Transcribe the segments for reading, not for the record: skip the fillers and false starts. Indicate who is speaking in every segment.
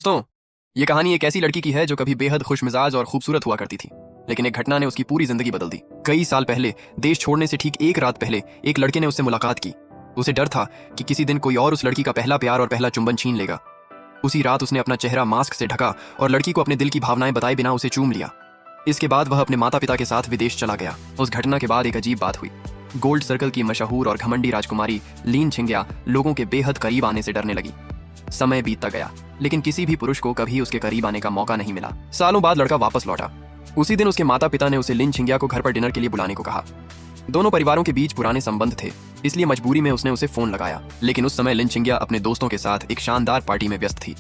Speaker 1: दोस्तों, ये कहानी एक ऐसी लड़की की है जो कभी बेहद खुशमिजाज और खूबसूरत हुआ करती थी, लेकिन एक घटना ने उसकी पूरी जिंदगी बदल दी। कई साल पहले, देश छोड़ने से ठीक एक रात पहले, एक लड़के ने उससे मुलाकात की। उसे डर था कि किसी दिन कोई और उस लड़की का पहला प्यार और पहला चुंबन छीन लेगा। उसी रात उसने अपना चेहरा मास्क से ढका और लड़की को अपने दिल की भावनाएं बताए बिना उसे चूम लिया। इसके बाद वह अपने माता पिता के साथ विदेश चला गया। उस घटना के बाद एक अजीब बात हुई। गोल्ड सर्कल की मशहूर और घमंडी राजकुमारी लिन छिंग्या लोगों के बेहद करीब आने से डरने लगी। समय बीतता गया, लेकिन किसी भी पुरुष को कभी उसके करीब आने का मौका नहीं मिला। सालों बाद लड़का वापस लौटा। उसी दिन उसके माता पिता ने उसे लिन छिंग्या को घर पर डिनर के लिए बुलाने को कहा। दोनों परिवारों के बीच पुराने संबंध थे, इसलिए मजबूरी में उसने उसे फोन लगाया। लेकिन उस समय लिन छिंग्या अपने दोस्तों के साथ एक शानदार पार्टी में व्यस्त थी।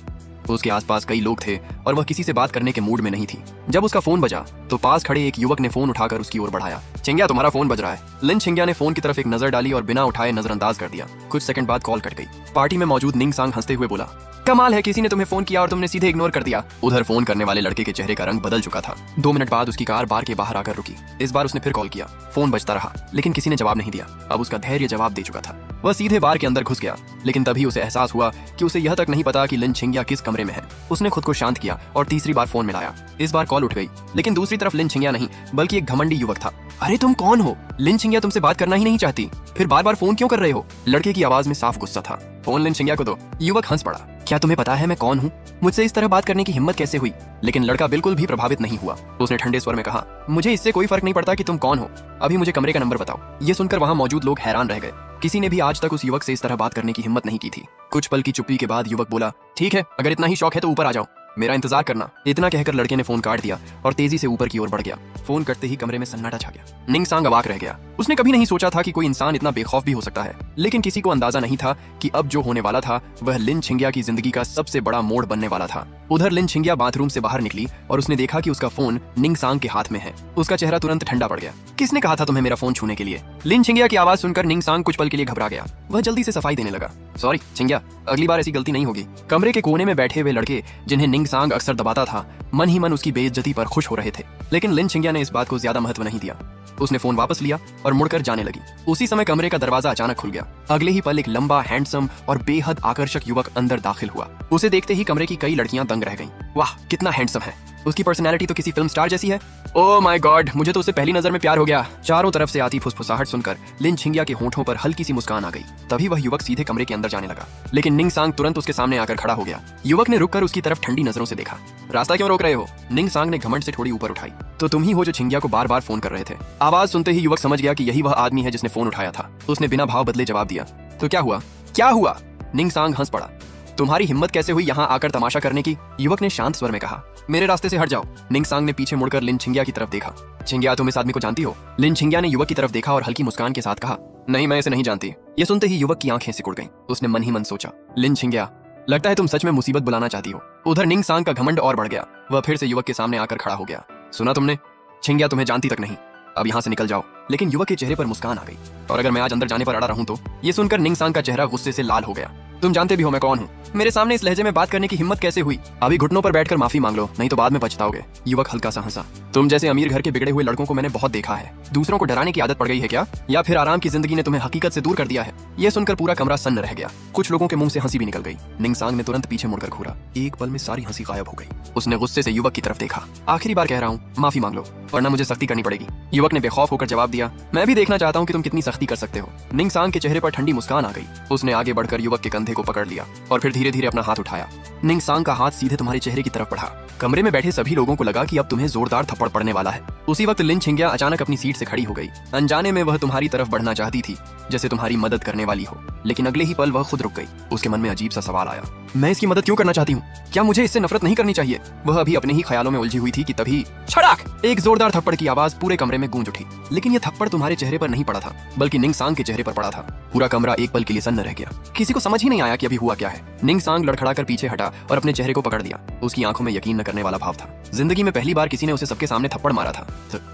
Speaker 1: उसके आसपास कई लोग थे और वह किसी से बात करने के मूड में नहीं थी। जब उसका फोन बजा तो पास खड़े एक युवक ने फोन उठाकर उसकी ओर बढ़ाया। छिंग्या, तुम्हारा फोन बज रहा है। लिन छिंग्या ने फोन की तरफ एक नजर डाली और बिना उठाए नजरअंदाज कर दिया। कुछ सेकंड बाद कॉल कट गई। पार्टी में मौजूद निंग सांग हंसते हुए बोला, कमाल है, किसी ने तुम्हें फोन किया और तुमने सीधे इग्नोर कर दिया। उधर फोन करने वाले लड़के के चेहरे का रंग बदल चुका था। 2 मिनट बाद उसकी कार बार के बाहर आकर रुकी। इस बार उसने फिर कॉल किया। फोन बजता रहा, लेकिन किसी ने जवाब नहीं दिया। अब उसका धैर्य जवाब दे चुका था। वह सीधे बार के अंदर घुस गया, लेकिन तभी उसे एहसास हुआ कि उसे यह तक नहीं पता कि लिन छिंग्या किस कमरे में है। उसने खुद को शांत किया और तीसरी बार फोन मिलाया। इस बार कॉल उठ गई, लेकिन दूसरी तरफ लिन छिंग्या नहीं, बल्कि एक घमंडी युवक था। अरे तुम कौन हो? लिन छिंग्या तुमसे बात करना ही नहीं चाहती, फिर बार बार फोन क्यों कर रहे हो? लड़के की आवाज में साफ गुस्सा था। फोन लिन छिंग्या को दो। युवक हंस पड़ा। क्या तुम्हें पता है मैं कौन हूँ? मुझसे इस तरह बात करने की हिम्मत कैसे हुई? लेकिन लड़का बिल्कुल भी प्रभावित नहीं हुआ। उसने ठंडे स्वर में कहा, मुझे इससे कोई फर्क नहीं पड़ता कि तुम कौन हो, अभी मुझे कमरे का नंबर बताओ। ये सुनकर वहाँ मौजूद लोग हैरान रह गए। किसी ने भी आज तक उस युवक से इस तरह बात करने की हिम्मत नहीं की थी। कुछ पल की चुप्पी के बाद युवक बोला, ठीक है, अगर इतना ही शौक है तो ऊपर आ जाओ, मेरा इंतजार करना। इतना कहकर लड़के ने फोन काट दिया और तेजी से ऊपर की ओर बढ़ गया। फोन कटते ही कमरे में सन्नाटा छा गया। निंग सांग अवाक रह गया। उसने कभी नहीं सोचा था कि कोई इंसान इतना बेखौफ भी हो सकता है, लेकिन किसी को अंदाजा नहीं था कि अब जो होने वाला था वह लिन छिंग्या की जिंदगी का सबसे बड़ा मोड़ बनने वाला था। उधर लिन छिंग्या बाथरूम से बाहर निकली और उसने देखा कि उसका फोन निंग सांग के हाथ में है। उसका चेहरा तुरंत ठंडा पड़ गया। किसने कहा था तुम्हें मेरा फोन छूने के लिए? लिन छिंग्या की आवाज सुनकर निंग सांग कुछ पल के लिए घबरा गया। वह जल्दी से सफाई देने लगा। सॉरी छिंग्या, अगली बार ऐसी गलती नहीं होगी। कमरे के कोने में बैठे हुए लड़के, जिन्हें निंग सांग अक्सर दबाता था, मन ही मन उसकी बेइज्जती पर खुश हो रहे थे। लेकिन लिन छिंग्या ने इस बात को ज्यादा महत्व नहीं दिया। उसने फोन वापस लिया और मुड़कर जाने लगी। उसी समय कमरे का दरवाजा अचानक खुल गया। अगले ही पल एक लंबा, हैंडसम और बेहद आकर्षक युवक अंदर दाखिल हुआ। उसे देखते ही कमरे की कई लड़कियां दंग रह गईं। वाह, कितना हैंडसम है। उसकी पर्सनैलिटी तो किसी फिल्म स्टार जैसी है। ओह माय गॉड, मुझे तो उससे पहली नजर में प्यार हो गया। चारों तरफ से आती फुसफुसाहट सुनकर लिन छिंग्या के होंठों पर हल्की सी मुस्कान आ गई। तभी वह युवक सीधे कमरे के अंदर जाने लगा, लेकिन निंग सांग तुरंत उसके सामने आकर खड़ा हो गया। युवक ने रुककर उसकी तरफ ठंडी नजरों से देखा। रास्ता क्यों रोक रहे हो? निंग सांग ने घमंड से थोड़ी ऊपर उठाई। तो तुम ही हो जो छिंग्या को बार बार फोन कर रहे थे। आवाज सुनते ही युवक समझ गया कि यही वह आदमी है जिसने फोन उठाया था। उसने बिना भाव बदले जवाब दिया, तो क्या हुआ? क्या हुआ? निंग सांग हंस पड़ा। तुम्हारी हिम्मत कैसे हुई यहाँ आकर तमाशा करने की? युवक ने शांत स्वर में कहा। मेरे रास्ते से हट जाओ। निंग सांग ने पीछे मुड़कर लिन छिंग्या की तरफ देखा। छिंग्या, तुम इस आदमी को जानती हो? लिन छिंग्या ने युवक की तरफ देखा और हल्की मुस्कान के साथ कहा, नहीं, मैं इसे नहीं जानती। ये सुनते ही युवक की आंखें सिकुड़ गईं। उसने मन ही मन सोचा, लिन छिंग्या, लगता है तुम सच में मुसीबत बुलाना चाहती हो। उधर निंग सांग का घमंड और बढ़ गया। वह फिर से युवक के सामने आकर खड़ा हो गया। सुना तुमने? छिंग्या तुम्हें जानती तक नहीं, अब यहाँ से निकल जाओ। लेकिन युवक के चेहरे पर मुस्कान आ गई। और अगर मैं आज अंदर जाने पर अड़ा रहूं तो? ये सुनकर निंग सांग का चेहरा गुस्से से लाल हो गया। तुम जानते भी हो मैं कौन हूँ। मेरे सामने इस लहजे में बात करने की हिम्मत कैसे हुई? अभी घुटनों पर बैठकर माफी मांग लो, नहीं तो बाद में पछताओगे। युवक हल्का सा हंसा। तुम जैसे अमीर घर के बिगड़े हुए लड़कों को मैंने बहुत देखा है। दूसरों को डराने की आदत पड़ गई है क्या? या फिर आराम की जिंदगी ने तुम्हें हकीकत से दूर कर दिया है? यह सुनकर पूरा कमरा सन्न रह गया। कुछ लोगों के मुंह से हंसी भी निकल गई। निंग सांग ने तुरंत पीछे मुड़कर घूरा। एक पल में सारी हंसी गायब हो गई। उसने गुस्से से युवक की तरफ देखा। आखिरी बार कह रहा हूँ, माफी मांग लो, वरना मुझे सख्ती करनी पड़ेगी। युवक ने बेखौफ होकर जवाब दिया, मैं भी देखना चाहता हूँ कि तुम कितनी सख्ती कर सकते हो। निंग सांग के चेहरे पर ठंडी मुस्कान आ गई। उसने आगे बढ़कर युवक के कंधे को पकड़ लिया और फिर धीरे धीरे अपना हाथ उठाया। निंग सांग का हाथ सीधे तुम्हारे चेहरे की तरफ बढ़ा। कमरे में बैठे सभी लोगों को लगा कि अब तुम्हें जोरदार थप्पड़ पड़ने वाला है। उसी वक्त लिन छिंग्या अचानक अपनी सीट से खड़ी हो गई। अनजाने में वह तुम्हारी तरफ बढ़ना चाहती थी, जैसे तुम्हारी मदद करने वाली हो, लेकिन अगले ही पल वह खुद रुक गई। उसके मन में अजीब सा सवाल आया, मैं इसकी मदद क्यों करना चाहती हूँ? क्या मुझे इससे नफरत नहीं करनी चाहिए? वह अभी अपने ही ख्यालों में उलझी हुई थी कि तभी छड़ाक, एक जोरदार थप्पड़ की आवाज पूरे कमरे में गूंज उठी। लेकिन यह थप्पड़ तुम्हारे चेहरे पर नहीं पड़ा था, बल्कि निंग सांग के चेहरे पर पड़ा था। पूरा कमरा एक पल के लिए सन्न रह गया। किसी को समझ ही नहीं आया कि अभी हुआ क्या है। निंग सांग लड़खड़ाकर पीछे हटा और अपने चेहरे को पकड़ लिया। उसकी आंखों में यकीन न करने वाला भाव था। जिंदगी में पहली बार किसी ने उसे सबके सामने थप्पड़ मारा था।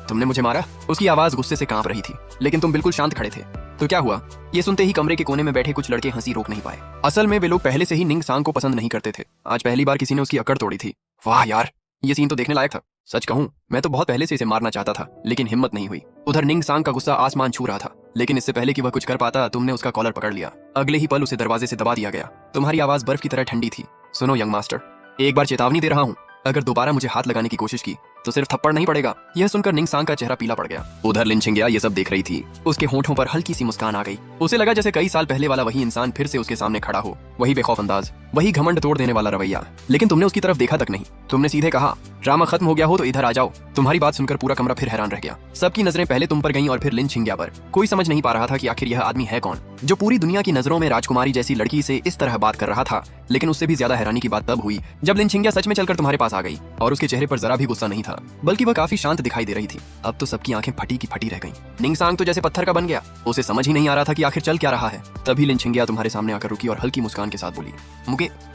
Speaker 1: तुमने मुझे मारा? उसकी आवाज गुस्से से कांप रही थी। लेकिन तुम बिल्कुल शांत खड़े थे। तो क्या हुआ? ये सुनते ही कमरे के कोने में बैठे कुछ लड़के हंसी रोक नहीं पाए। असल में वे लोग पहले से ही निंग सांग को पसंद नहीं करते थे। आज पहली बार किसी ने उसकी अकड़ तोड़ी थी। वाह यार, ये सीन तो देखने लायक था। सच कहूं, मैं तो बहुत पहले से इसे मारना चाहता था, लेकिन हिम्मत नहीं हुई। उधर निंग सांग का गुस्सा आसमान छू रहा था, लेकिन इससे पहले कि वह कुछ कर पाता, तुमने उसका कॉलर पकड़ लिया। अगले ही पल उसे दरवाजे से दबा दिया गया। तुम्हारी आवाज बर्फ की तरह ठंडी थी। सुनो यंग मास्टर, एक बार चेतावनी दे रहा हूँ, अगर दोबारा मुझे हाथ लगाने की कोशिश की तो सिर्फ थप्पड़ नहीं पड़ेगा। यह सुनकर निंगसांग का चेहरा पीला पड़ गया। उधर लिन छिंगया ये सब देख रही थी। उसके होंठों पर हल्की सी मुस्कान आ गई। उसे लगा जैसे कई साल पहले वाला वही इंसान फिर से उसके सामने खड़ा हो, वही बेखौफ अंदाज, वही घमंड तोड़ देने वाला रवैया। लेकिन तुमने उसकी तरफ देखा तक नहीं। तुमने सीधे कहा, ड्रामा खत्म हो गया हो तो इधर आ जाओ। तुम्हारी बात सुनकर पूरा कमरा फिर हैरान रह गया। सबकी नजरें पहले तुम पर गईं और फिर लिन छिंगया पर। कोई समझ नहीं पा रहा था कि आखिर यह आदमी है कौन, जो पूरी दुनिया की नजरों में राजकुमारी जैसी लड़की से इस तरह बात कर रहा था। लेकिन उससे भी ज्यादा हैरानी की बात तब हुई जब लिन छिंगया सच में चलकर तुम्हारे पास आ गई और उसके चेहरे पर जरा भी गुस्सा नहीं था, बल्कि वह काफी शांत दिखाई दे रही थी। अब तो सबकी आंखें फटी की फटी रह गईं। निंगसांग तो जैसे पत्थर का बन गया। उसे समझ ही नहीं आ रहा था कि आखिर चल क्या रहा है। तभी लिन छिंगया तुम्हारे सामने आकर रुकी और हल्की मुस्कान के साथ बोली,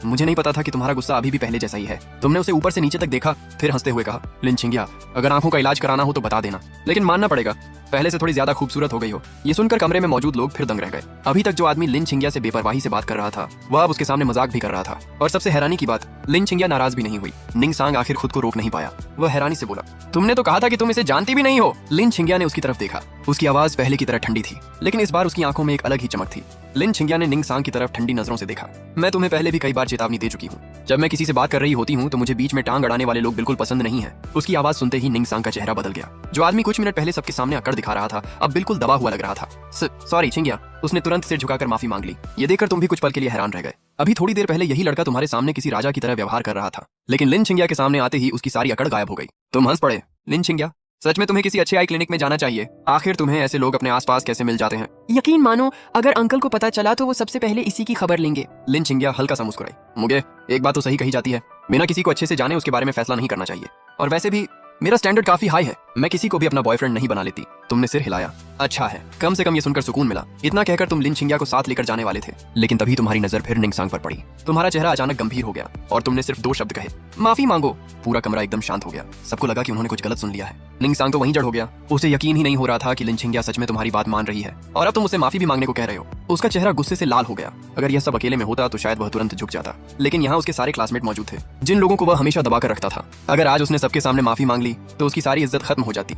Speaker 1: मुझे नहीं पता था कि तुम्हारा गुस्सा अभी भी पहले जैसा ही है। तुमने उसे ऊपर से नीचे तक देखा, फिर हंसते हुए कहा, लिन छिंगया, अगर आंखों का इलाज कराना हो तो बता देना, लेकिन मानना पड़ेगा पहले से थोड़ी ज्यादा खूबसूरत हो गई हो। ये सुनकर कमरे में मौजूद लोग फिर दंग रह गए। अभी तक जो आदमी लिन छिंगया से बेपरवाही से बात कर रहा था, वह अब उसके सामने मजाक भी कर रहा था। और सबसे हैरानी की बात, लिन छिंगया नाराज भी नहीं हुई। निंगसांग आखिर खुद को रोक नहीं पाया। वह हैरानी से बोला, तुमने तो कहा था कि तुम इसे जानती भी नहीं हो। लिन छिंगया ने उसकी तरफ देखा। उसकी आवाज पहले की तरह ठंडी थी, लेकिन इस बार उसकी आंखों में एक अलग ही चमक थी। लिन छिंगया ने निंगसांग की तरफ ठंडी नजरों से देखा। मैं तुम्हें पहले भी कई बार चेतावनी दे चुकी हूँ। जब मैं किसी से बात कर रही होती हूँ तो मुझे बीच में टांग अड़ाने वाले लोग बिल्कुल पसंद नहीं है। उसकी आवाज सुनते ही निंगसांग का चेहरा बदल गया। जो आदमी कुछ मिनट पहले सबके सामने अकड़ दिखा रहा था, अब बिल्कुल दबा हुआ लग रहा था। सॉरी छिंगया। उसने तुरंत सिर झुकाकर माफी मांग ली। ये देखकर तुम भी कुछ पल के लिए हैरान रह गए। अभी थोड़ी देर पहले यही लड़का तुम्हारे सामने किसी राजा की तरह व्यवहार कर रहा था, लेकिन लिन छिंगया के सामने आते ही उसकी सारी अकड़ गायब हो गई। तुम हंस पड़े। लिन छिंगया, सच में तुम्हें किसी अच्छे आई क्लिनिक में जाना चाहिए। आखिर तुम्हें ऐसे लोग अपने आसपास कैसे मिल जाते हैं?
Speaker 2: यकीन मानो, अगर अंकल को पता चला तो वो सबसे पहले इसी की खबर लेंगे।
Speaker 1: लिन छिंगया हल्का सा मुस्कुराई। मुझे एक बात तो सही कही जाती है, बिना किसी को अच्छे से जाने उसके बारे में फैसला नहीं करना चाहिए। और वैसे भी मेरा स्टैंडर्ड काफी हाई है। मैं किसी को भी अपना बॉयफ्रेंड नहीं बना लेती। तुमने सिर हिलाया। अच्छा है, कम से कम ये सुनकर सुकून मिला। इतना कहकर तुम लिन छिंगया को साथ लेकर जाने वाले थे, लेकिन तभी तुम्हारी नजर फिर निंगसांग पर पड़ी। तुम्हारा चेहरा अचानक गंभीर हो गया और तुमने सिर्फ 2 शब्द कहे, माफी मांगो। पूरा कमरा एकदम शांत हो गया। सबको लगा कि उन्होंने कुछ गलत सुन लिया है। निंगसांग तो वहीं जड़ हो गया। उसे यकीन ही नहीं हो रहा था कि लिन छिंगया सच में तुम्हारी बात मान रही है और अब तुम उसे माफी भी मांगने को कह रहे हो। उसका चेहरा गुस्से से लाल हो गया। अगर यह सब अकेले में होता तो शायद वह तुरंत झुक जाता, लेकिन यहाँ उसके सारे क्लासमेट मौजूद थे, जिन लोगों को वह हमेशा दबाकर रखता था। अगर आज उसने सबके सामने माफी मांग ली तो उसकी सारी इज्जत खत्म हो जाती।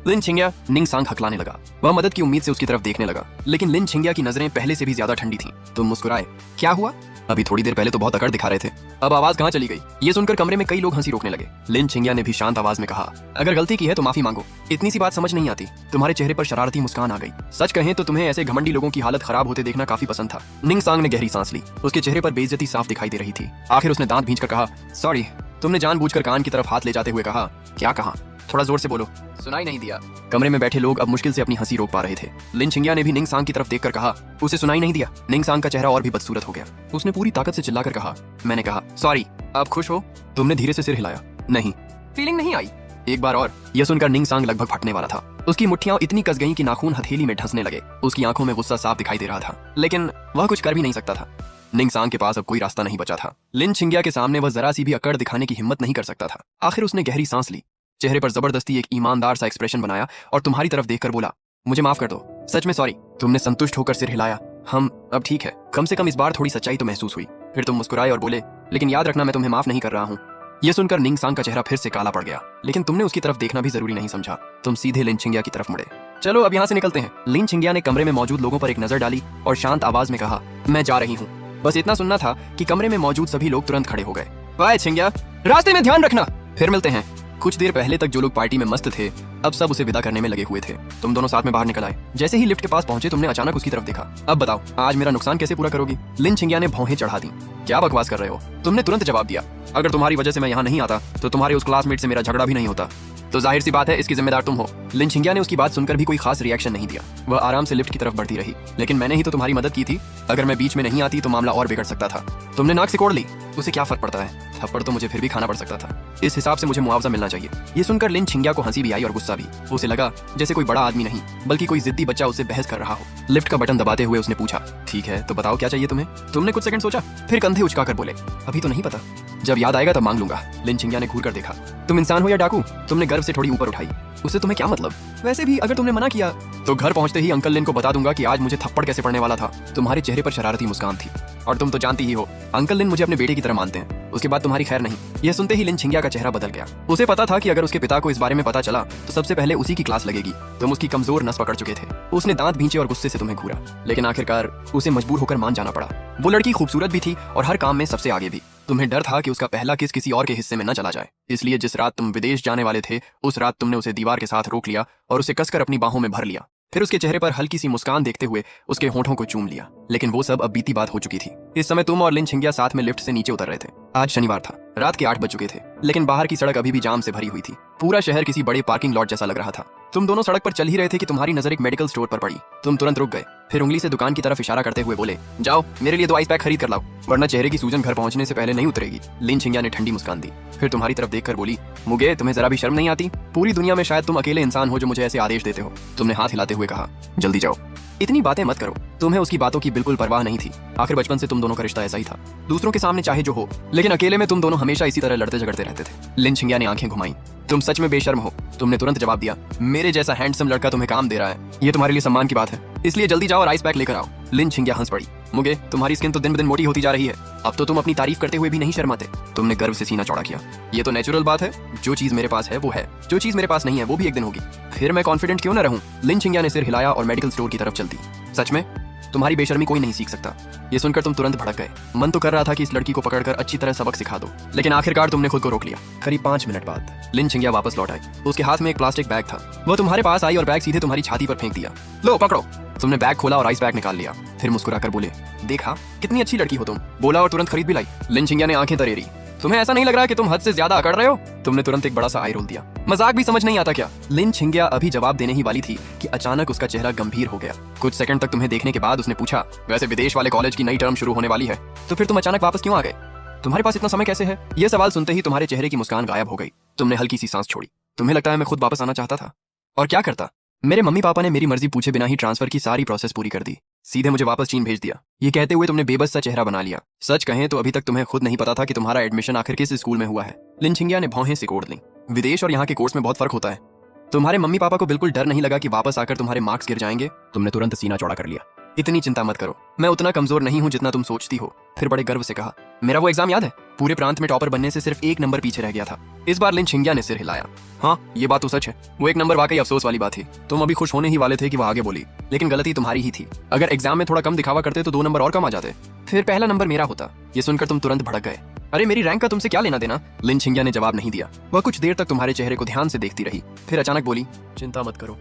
Speaker 1: लिन छिंगया, निंगसांग हकलाने लगा। वह मदद की उम्मीद से उसकी तरफ देखने लगा, लेकिन लिन छिंगया की नजरें पहले से भी ज्यादा ठंडी थीं। तुम मुस्कुराए। क्या हुआ? अभी थोड़ी देर पहले तो बहुत अकड़ दिखा रहे थे, अब आवाज कहाँ चली गई? ये सुनकर कमरे में कई लोग हंसी रोकने लगे। लिन छिंगया ने भी शांत आवाज में कहा, अगर गलती की है तो माफी मांगो। इतनी सी बात समझ नहीं आती। तुम्हारे चेहरे पर शरारती मुस्कान आ गई। सच कहें तो तुम्हें ऐसे घमंडी लोगों की हालत खराब होते देखना काफी पसंद था। निंगसांग ने गहरी सांस ली। उसके चेहरे पर बेइज्जती साफ दिखाई दे रही थी। आखिर उसने दांत भींचकर कहा, सॉरी। तुमने जानबूझकर कान की तरफ हाथ ले जाते हुए कहा, क्या कहा? थोड़ा जोर से बोलो। सुनाई नहीं दिया। कमरे में बैठे लोग अब मुश्किल से अपनी हंसी रोक पा रहे थे। लिन छिंगया ने भी निंगसांग की तरफ देखकर कहा, उसे सुनाई नहीं दिया। निंगसांग का चेहरा और भी बदसूरत हो गया। उसने पूरी ताकत से चिल्लाकर कहा, मैंने कहा सॉरी। आप खुश हो? तुमने धीरे से सिर हिलाया। नहीं। फीलिंग नहीं आई? एक बार और। यह सुनकर निंगसांग लगभग फटने वाला था। उसकी मुट्ठियां इतनी कस गईं कि नाखून हथेली में ढसने लगे। उसकी आंखों में गुस्सा साफ दिखाई दे रहा था, लेकिन वह कुछ कर भी नहीं सकता था। निंगसांग के पास अब कोई रास्ता नहीं बचा था। लिन छिंगया के सामने वह जरा सी भी अकड़ दिखाने की हिम्मत नहीं कर सकता था। आखिर उसने गहरी सांस ली, चेहरे पर जबरदस्ती एक ईमानदार सा एक्सप्रेशन बनाया और तुम्हारी तरफ देखकर बोला, मुझे माफ कर दो। सच में सॉरी। तुमने संतुष्ट होकर सिर हिलाया। हम अब ठीक है। कम से कम इस बार थोड़ी सच्चाई तो महसूस हुई। फिर तुम मुस्कुराए और बोले, लेकिन याद रखना मैं तुम्हें माफ नहीं कर रहा हूँ। यह सुनकर निंगसांग का चेहरा फिर से काला पड़ गया, लेकिन तुमने उसकी तरफ देखना भी जरूरी नहीं समझा। तुम सीधे लिन छिंगया की तरफ मुड़े। चलो अब यहाँ से निकलते हैं। लिन छिंगया ने कमरे में मौजूद लोगों पर एक नजर डाली और शांत आवाज में कहा, मैं जा रही हूँ। बस इतना सुनना था कि कमरे में मौजूद सभी लोग तुरंत खड़े हो गए। बाय छिंगया, रास्ते में ध्यान रखना। फिर मिलते हैं। कुछ देर पहले तक जो लोग पार्टी में मस्त थे, अब सब उसे विदा करने में लगे हुए थे। तुम दोनों साथ में बाहर निकल आए। जैसे ही लिफ्ट के पास पहुंचे, तुमने अचानक उसकी तरफ देखा। अब बताओ, आज मेरा नुकसान कैसे पूरा करोगी? लिन छिंगया ने भौहें चढ़ा दी। क्या बकवास कर रहे हो? तुमने तुरंत जवाब दिया, अगर तुम्हारी वजह से मैं यहाँ नहीं आता तो तुम्हारे उस क्लासमेट से मेरा झगड़ा भी नहीं होता। तो जाहिर सी बात है इसकी जिम्मेदार तुम हो। लिन छिंगया ने उसकी बात सुनकर भी कोई खास रिएक्शन नहीं दिया। वह आराम से लिफ्ट की तरफ बढ़ती रही। लेकिन मैंने ही तो तुम्हारी मदद की थी। अगर मैं बीच में नहीं आती तो मामला और बिगड़ सकता था। तुमने नाक सिकोड़ ली। उसे क्या फर्क पड़ता है? थप्पड़ तो मुझे फिर भी खाना पड़ सकता था। इस हिसाब से मुझे मुआवजा मिलना चाहिए। ये सुनकर लिन छिंगया को हंसी भी आई और गुस्सा भी। उसे लगा जैसे कोई बड़ा आदमी नहीं, बल्कि कोई जिद्दी बच्चा उससे बहस कर रहा हो। लिफ्ट का बटन दबाते हुए उसने पूछा, ठीक है तो बताओ क्या चाहिए तुम्हें? तुमने कुछ सेकंड सोचा, फिर कंधे उचकाकर बोले, अभी तो नहीं पता, जब याद आएगा तब मांग लूंगा। लिन छिंगया ने घूर कर देखा। तुम इंसान हो या डाकू? तुमने गर्व से थोड़ी ऊपर उठाई। उससे तुम्हें क्या मतलब? वैसे भी अगर तुमने मना किया तो घर पहुंचते ही अंकल लिन को बता दूंगा कि आज मुझे थप्पड़ कैसे पड़ने वाला था। तुम्हारे चेहरे पर शरारती मुस्कान थी और तुम तो जानती ही हो, अंकल लिन मुझे अपने बेटे की तरह मानते हैं। उसके बाद तुम्हारी खैर नहीं। यह सुनते ही लिन छिंगया का चेहरा बदल गया। उसे पता था कि अगर उसके पिता को इस बारे में पता चला तो सबसे पहले उसी की क्लास लगेगी। तुम उसकी कमजोर नस पकड़ चुके थे। उसने दांत भींचे और गुस्से से तुम्हें घूरा, लेकिन आखिरकार उसे मजबूर होकर मान जाना पड़ा। वो लड़की खूबसूरत भी थी और हर काम में सबसे आगे भी। तुम्हें डर था कि उसका पहला किस किसी और के हिस्से में न चला जाए, इसलिए जिस रात तुम विदेश जाने वाले थे उस रात तुमने उसे दीवार के साथ रोक लिया और उसे कसकर अपनी बाहों में भर लिया। फिर उसके चेहरे पर हल्की सी मुस्कान देखते हुए उसके होंठों को चूम लिया। लेकिन वो सब अब बीती बात हो चुकी थी। इस समय तुम और लिन छिंगिया साथ में लिफ्ट से नीचे उतर रहे थे। आज शनिवार था, रात के 8 बज चुके थे, लेकिन बाहर की सड़क अभी भी जाम से भरी हुई थी। पूरा शहर किसी बड़े पार्किंग लॉट जैसा लग रहा था। तुम दोनों सड़क पर चल ही रहे थे कि तुम्हारी नजर एक मेडिकल स्टोर पर पड़ी। तुम तुरंत रुक गए, फिर उंगली से दुकान की तरफ इशारा करते हुए बोले, जाओ मेरे लिए 2 आइस पैक खरीद कर लाओ, वरना चेहरे की सूजन घर पहुंचने से पहले नहीं उतरेगी। लिन छिंगिया ने ठंडी मुस्कान दी, फिर तुम्हारी तरफ देखकर बोली, मुगे तुम्हें जरा भी शर्म नहीं आती? पूरी दुनिया में शायद तुम अकेले इंसान हो जो मुझे ऐसे आदेश देते हो। तुमने हाथ हिलाते हुए कहा, जल्दी जाओ, इतनी बातें मत करो। तुम्हें उसकी बातों की बिल्कुल परवाह नहीं थी। आखिर बचपन से तुम दोनों का रिश्ता ऐसा ही था, दूसरों के सामने चाहे जो हो, लेकिन अकेले में तुम दोनों हमेशा इसी तरह लड़ते झगड़ते रहते थे। लिन छिंगिया ने आंखें घुमाई, तुम सच में बेशर्म हो। तुमने तुरंत जवाब दिया, मेरे जैसा हैंडसम लड़का तुम्हें काम दे रहा है, ये तुम्हारे लिए सम्मान की बात है, इसलिए जल्दी जाओ और आइस पैक लेकर आओ। लिन छिंगिया हंस पड़ी, मुगे तुम्हारी स्किन तो दिन ब दिन मोटी होती जा रही है, अब तो तुम अपनी तारीफ करते हुए भी नहीं शर्माते। तुमने गर्व से सीना चौड़ा किया, ये तो नेचुरल बात है, जो चीज मेरे पास है वो है, जो चीज मेरे पास नहीं है वो भी एक दिन होगी, फिर मैं कॉन्फिडेंट क्यों न रहूं? लिन छिंगिया ने सिर हिलाया और मेडिकल स्टोर की तरफ चलती। सच में तुम्हारी बेशर्मी कोई नहीं सीख सकता। ये सुनकर तुम तुरंत भड़क गए। मन तो कर रहा था कि इस लड़की को पकड़कर अच्छी तरह सबक सिखा दो, लेकिन आखिरकार तुमने खुद को रोक लिया। करीब 5 मिनट बाद लिन छिंगिया वापस लौट आई। उसके हाथ में एक प्लास्टिक बैग था। वह तुम्हारे पास आई और बैग सीधे तुम्हारी छाती पर फेंक दिया। लो पकड़ो। तुमने बैग खोला और आइस बैग निकाल लिया, फिर मुस्कुराकर बोले, देखा कितनी अच्छी लड़की हो तुम, बोला और तुरंत खरीद भी लाई। लिन छिंगिया ने आंखें तरेरी, तुम्हें ऐसा नहीं लग रहा कि तुम हद से ज्यादा अकड़ रहे हो? तुमने तुरंत एक बड़ा सा आई रोल दिया, मजाक भी समझ नहीं आता क्या? लिन छिंगिया अभी जवाब देने ही वाली थी कि अचानक उसका चेहरा गंभीर हो गया। कुछ सेकंड तक तुम्हें देखने के बाद उसने पूछा, वैसे विदेश वाले कॉलेज की नई टर्म शुरू होने वाली है, तो फिर तुम अचानक वापस क्यों आ गए? तुम्हारे पास इतना समय कैसे है? यह सवाल सुनते ही तुम्हारे चेहरे की मुस्कान गायब हो गई। तुमने हल्की सी सांस छोड़ी। तुम्हें लगता है मैं खुद वापस आना चाहता था, और क्या करता? मेरे मम्मी पापा ने मेरी मर्जी पूछे बिना ही ट्रांसफर की सारी प्रोसेस पूरी कर दी, सीधे मुझे वापस चीन भेज दिया। ये कहते हुए तुमने बेबस सा चेहरा बना लिया। सच कहें तो अभी तक तुम्हें खुद नहीं पता था कि तुम्हारा एडमिशन आखिर किस स्कूल में हुआ है। लिन छिंगिया ने भौहें सिकोड़ लीं। विदेश और यहाँ के कोर्स में बहुत फर्क होता है। तुम्हारे मम्मी पापा को बिल्कुल डर नहीं लगा कि वापस आकर तुम्हारे मार्क्स गिर जाएंगे? तुमने तुरंत सीना चौड़ा कर लिया। इतनी चिंता मत करो, मैं उतना कमजोर नहीं हूँ जितना तुम सोचती हो। फिर बड़े गर्व से कहा, मेरा वो एग्जाम याद है? पूरे प्रांत में टॉपर बनने से सिर्फ 1 नंबर पीछे रह गया था। इस बार लिन छिंगिया ने सिर हिलाया। हाँ ये बात तो सच है, वो 1 नंबर वाकई अफसोस वाली बात थी। तुम अभी खुश होने ही वाले थे कि वो आगे बोली, लेकिन गलती तुम्हारी ही थी। अगर एग्जाम में थोड़ा कम दिखावा करते तो 2 नंबर और कम आ जाते, फिर पहला नंबर मेरा होता। ये सुनकर तुम तुरंत भड़क गए। अरे मेरी रैंक का तुमसे क्या लेना देना? लिन छिंगिया ने जवाब नहीं दिया। वह कुछ देर तक तुम्हारे चेहरे को ध्यान से देखती रही, फिर अचानक बोली, चिंता मत करो,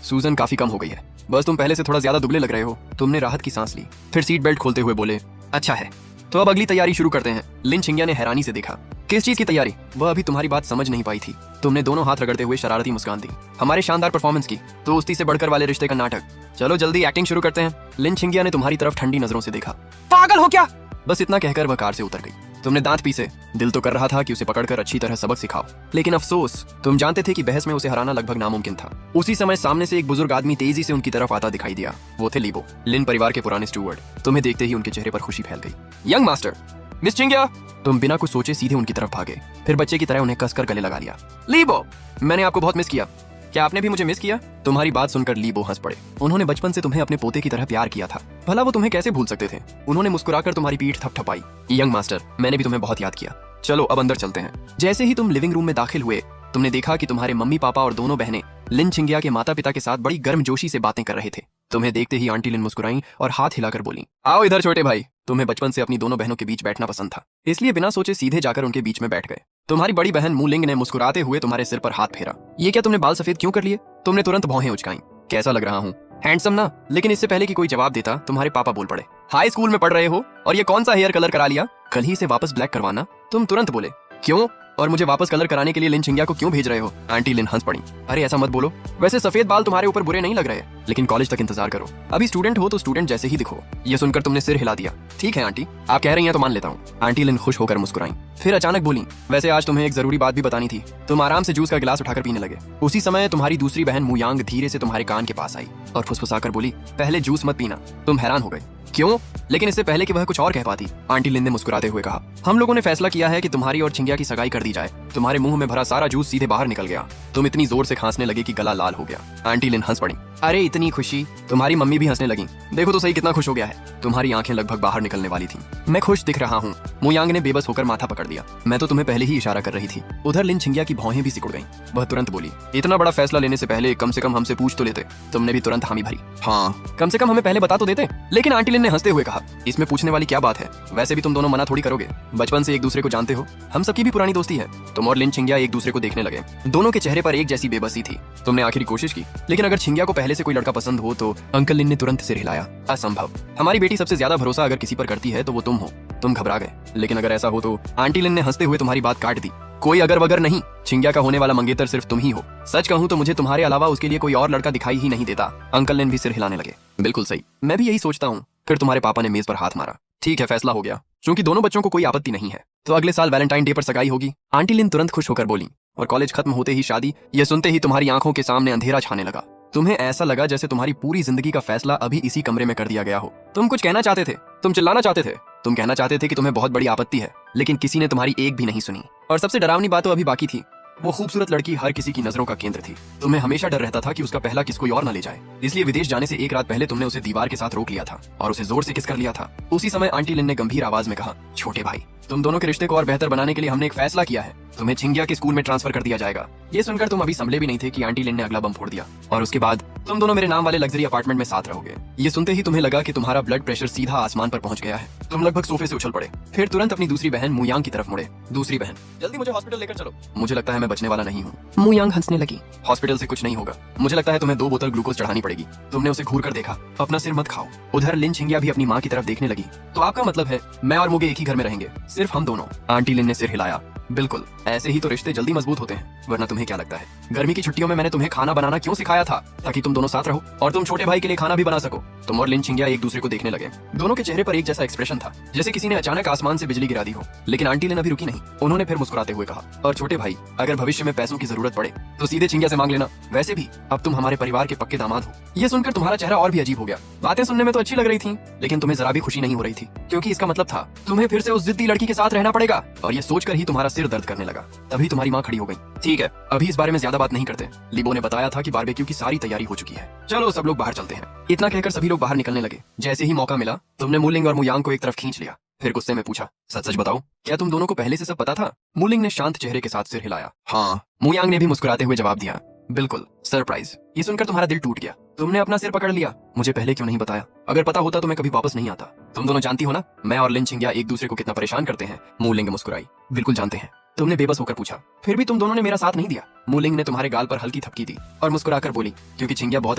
Speaker 1: सूजन काफी कम हो गई है, बस तुम पहले से थोड़ा ज्यादा दुबले लग रहे हो। तुमने राहत की सांस ली, फिर सीट बेल्ट खोलते हुए बोले, अच्छा है तो अब अगली तैयारी शुरू करते हैं। लिन छिंगिया ने हैरानी से देखा, किस चीज की तैयारी? वह अभी तुम्हारी बात समझ नहीं पाई थी। तुमने दोनों हाथ रगड़ते हुए शरारती मुस्कान दी, हमारे शानदार परफॉर्मेंस की, दोस्ती से बढ़कर वाले रिश्ते का नाटक। चलो जल्दी एक्टिंग शुरू करते हैं। लिन छिंगिया ने तुम्हारी तरफ ठंडी नजरों से देखा। पागल हो क्या? बस इतना कहकर वह कार से उतर गई। तुमने दांत पीसे। दिल तो कर रहा था कि उसे पकड़कर अच्छी तरह सबक सिखाओ, लेकिन अफसोस तुम जानते थे कि बहस में उसे हराना लगभग नामुमकिन था। उसी समय सामने से एक बुजुर्ग आदमी तेजी से उनकी तरफ आता दिखाई दिया। वो थे लीबो, लिन परिवार के पुराने स्टूवर्ड। तुम्हें देखते ही उनके चेहरे पर खुशी फैल गई। यंग मास्टर, मिस छिंगिया। तुम बिना कुछ सोचे सीधे उनकी तरफ भागे, फिर बच्चे की तरह उन्हें कसकर गले लगा लिया। लीबो, मैंने आपको बहुत मिस किया, क्या आपने भी मुझे मिस किया? तुम्हारी बात सुनकर लीबो हंस पड़े। उन्होंने बचपन से तुम्हें अपने पोते की तरह प्यार किया था, भला वो तुम्हें कैसे भूल सकते थे? उन्होंने मुस्कुराकर तुम्हारी पीठ थपथपाई। यंग मास्टर, मैंने भी तुम्हें बहुत याद किया। चलो अब अंदर चलते हैं। जैसे ही तुम लिविंग रूम में दाखिल हुए, तुमने देखा कि तुम्हारे मम्मी पापा और दोनों बहनें लिन छिंगिया के माता पिता के साथ बड़ी गर्मजोशी से बातें कर रहे थे। तुम्हें देखते ही आंटी लिन मुस्कुराई और हाथ हिलाकर बोली, आओ इधर छोटे भाई। तुम्हें बचपन से अपनी दोनों बहनों के बीच बैठना पसंद था, इसलिए बिना सोचे सीधे जाकर उनके बीच में बैठ गए। तुम्हारी बड़ी बहन मूलिंग ने मुस्कुराते हुए तुम्हारे सिर पर हाथ फेरा। ये क्या, तुमने बाल सफेद क्यों कर लिए? तुमने तुरंत भौहें उचकाई। कैसा लग रहा हूँ? हैंडसम ना? लेकिन इससे पहले कि कोई जवाब देता, तुम्हारे पापा बोल पड़े, हाई स्कूल में पढ़ रहे हो और ये कौन सा हेयर कलर करा लिया? कल ही से वापस ब्लैक करवाना। तुम तुरंत बोले, क्यों? और मुझे वापस कलर कराने के लिए लिन छिंगिया को क्यों भेज रहे हो? आंटी लिन हंस पड़ी। अरे ऐसा मत बोलो, वैसे सफेद बाल तुम्हारे ऊपर बुरे नहीं लग रहे, लेकिन कॉलेज तक इंतजार करो, अभी स्टूडेंट हो तो स्टूडेंट जैसे ही दिखो। ये सुनकर तुमने सिर हिला दिया। ठीक है आंटी, आप कह रही हैं तो मान लेता हूँ। आंटी लिन खुश होकर मुस्कुराई, फिर अचानक बोली, वैसे आज तुम्हें एक जरूरी बात भी बतानी थी। तुम आराम से जूस का गिलास उठाकर पीने लगे। उसी समय तुम्हारी दूसरी बहन मुयांग धीरे से तुम्हारे कान के पास आई और फुसफुसाकर बोली, पहले जूस मत पीना। तुम हैरान हो गए, क्यों? लेकिन इससे पहले कि वह कुछ और कह पाती, आंटी लिन ने मुस्कुराते हुए कहा, हम लोगों ने फैसला किया है कि तुम्हारी और छिंगिया की सगाई कर दी जाए। तुम्हारे मुंह में भरा सारा जूस सीधे बाहर निकल गया। तुम इतनी जोर से खांसने लगे कि गला लाल हो गया। आंटी लिन हंस पड़ी। अरे इतनी खुशी? तुम्हारी मम्मी भी हंसने लगी। देखो तो सही कितना खुश हो गया है। तुम्हारी आंखें लगभग बाहर निकलने वाली थी। मैं खुश दिख रहा हूँ। मुयांग ने बेबस होकर माथा पकड़ दिया। मैं तो तुम्हें पहले ही इशारा कर रही थी। उधर लिन छिंगिया की भौहें भी सिकुड़ गईं। वह तुरंत बोली, इतना बड़ा फैसला लेने से पहले कम से कम हमसे पूछ तो लेते। तुमने भी तुरंत हामी भरी। हाँ, कम से कम हमें पहले बता तो देते। लेकिन आंटी लिन ने हंसते हुए कहा, इसमें पूछने वाली क्या बात है, वैसे भी तुम दोनों मना थोड़ी करोगे, बचपन से एक दूसरे को जानते हो, हम सबकी भी पुरानी दोस्ती है। तुम और लिन छिंगिया एक दूसरे को देखने लगे, दोनों के चेहरे पर एक जैसी बेबसी थी। तुमने आखिरी कोशिश की, लेकिन अगर छिंगिया को पहले से कोई लड़का पसंद हो तो अंकल लिन ने तुरंत सिर हिलाया, असंभव, हमारी बेटी सबसे ज्यादा भरोसा अगर किसी पर करती है तो वो तुम हो। तुम घबरा गए, लेकिन अगर ऐसा हो तो आंटी लिन ने हंसते हुए तुम्हारी बात काट दी, कोई अगर वगर नहीं, छिंगिया का होने वाला मंगेतर सिर्फ तुम ही हो। सच कहूं तो मुझे तुम्हारे अलावा उसके लिए कोई और लड़का दिखाई ही नहीं देता। अंकल लिन भी सिर हिलाने लगे, बिल्कुल सही, मैं भी यही सोचता हूँ। फिर तुम्हारे पापा ने मेज पर हाथ मारा, ठीक है, फैसला हो गया, क्योंकि दोनों बच्चों को कोई आपत्ति नहीं है तो अगले साल वैलेंटाइन डे पर सगाई होगी। आंटी लिन तुरंत खुश होकर बोली, और कॉलेज खत्म होते ही शादी। यह सुनते ही तुम्हारी आंखों के सामने अंधेरा छाने लगा। तुम्हें ऐसा लगा जैसे तुम्हारी पूरी जिंदगी का फैसला अभी इसी कमरे में कर दिया गया हो। तुम कुछ कहना चाहते थे, तुम चिल्लाना चाहते थे, तुम कहना चाहते थे कि तुम्हें बहुत बड़ी आपत्ति है, लेकिन किसी ने तुम्हारी एक भी नहीं सुनी। और सबसे डरावनी बात तो अभी बाकी थी, वो खूबसूरत लड़की हर किसी की नजरों का केंद्र थी। तुम्हें हमेशा डर रहता था कि उसका पहला किस कोई और न ले जाए, इसलिए विदेश जाने से एक रात पहले तुमने उसे दीवार के साथ रोक लिया था और उसे जोर से किस कर लिया था। उसी समय आंटी लिन ने गंभीर आवाज में कहा, छोटे भाई, तुम दोनों के रिश्ते को और बेहतर बनाने के लिए हमने एक फैसला किया है, तुम्हें छिंगिया के स्कूल में ट्रांसफर कर दिया जाएगा। ये सुनकर तुम अभी संभले भी नहीं थे कि आंटी लिन ने अगला बम फोड़ दिया, और उसके बाद तुम दोनों मेरे नाम वाले लग्जरी अपार्टमेंट में साथ रहोगे। ये सुनते ही तुम्हें लगा कि तुम्हारा ब्लड प्रेशर सीधा आसमान पर पहुंच गया है। तुम लगभग सोफे से उछल पड़े, फिर तुरंत अपनी दूसरी बहन मुयांग की तरफ मुड़े। दूसरी बहन, जल्दी मुझे हॉस्पिटल लेकर चलो, मुझे लगता है मैं बचने वाला नहीं हूँ।
Speaker 2: मुयांग हंसने लगी,
Speaker 1: हॉस्पिटल से कुछ नहीं होगा, मुझे लगता है तुम्हें 2 बोतल ग्लूकोज चढ़ानी पड़ेगी। तुमने उसे घूर कर देखा, अपना सिर मत खाओ। उधर लिन छिंगिया भी अपनी माँ की तरफ देखने लगी, तो आपका मतलब है मैं और मुगे एक ही घर में रहेंगे, सिर्फ हम दोनों? आंटी लिन ने सिर हिलाया, बिल्कुल, ऐसे ही तो रिश्ते जल्दी मजबूत होते हैं। वरना तुम्हें क्या लगता है, गर्मी की छुट्टियों में मैंने तुम्हें खाना बनाना क्यों सिखाया था? ताकि तुम दोनों साथ रहो और तुम छोटे भाई के लिए खाना भी बना सको। तुम और लिन छिंगिया एक दूसरे को देखने लगे, दोनों के चेहरे पर एक जैसा एक्सप्रेशन था, जैसे किसी ने अचानक आसमान से बिजली गिरा दी हो। लेकिन आंटी लिन अभी रुकी नहीं, उन्होंने फिर मुस्कुराते हुए कहा, और छोटे भाई, अगर भविष्य में पैसों की जरूरत पड़े तो सीधे छिंगिया से मांग लेना, वैसे भी अब तुम हमारे परिवार के पक्के दामाद हो। ये सुनकर तुम्हारा चेहरा और भी अजीब हो गया। बातें सुनने में तो अच्छी लग रही थी, लेकिन तुम्हें जरा भी खुशी नहीं हो रही थी, क्योंकि इसका मतलब था तुम्हें फिर से उस जिद्दी लड़की के साथ रहना पड़ेगा। और ये सोचकर ही तुम्हारा सिर दर्द करने लगा। तभी तुम्हारी माँ खड़ी हो गई, ठीक है, अभी इस बारे में ज्यादा बात नहीं करते, लिबो ने बताया था कि बारबेक्यू की सारी तैयारी हो चुकी है, चलो सब लोग बाहर चलते हैं। इतना कहकर सभी लोग बाहर निकलने लगे। जैसे ही मौका मिला, तुमने मुलिंग और मुयांग को एक तरफ खींच लिया, फिर गुस्से में पूछा, सच सच बताओ, क्या तुम दोनों को पहले से सब पता था? मुलिंग ने शांत चेहरे के साथ सिर हिलाया, हाँ। मुयांग ने भी मुस्कुराते हुए जवाब दिया, बिल्कुल, सरप्राइज। ये सुनकर तुम्हारा दिल टूट गया, तुमने अपना सिर पकड़ लिया, मुझे पहले क्यों नहीं बताया? अगर पता होता तो मैं कभी वापस नहीं आता। तुम दोनों जानती हो ना, मैं और लिन छिंगिया एक दूसरे को कितना परेशान करते हैं। मुलिंग मुस्कुराई, बिल्कुल जानते हैं। तुमने बेबस होकर पूछा, फिर भी तुम दोनों ने मेरा साथ नहीं दिया। मुलिंग ने तुम्हारे गाल पर हल्की थपकी दी और मुस्कुराकर बोली, क्योंकि छिंगिया बहुत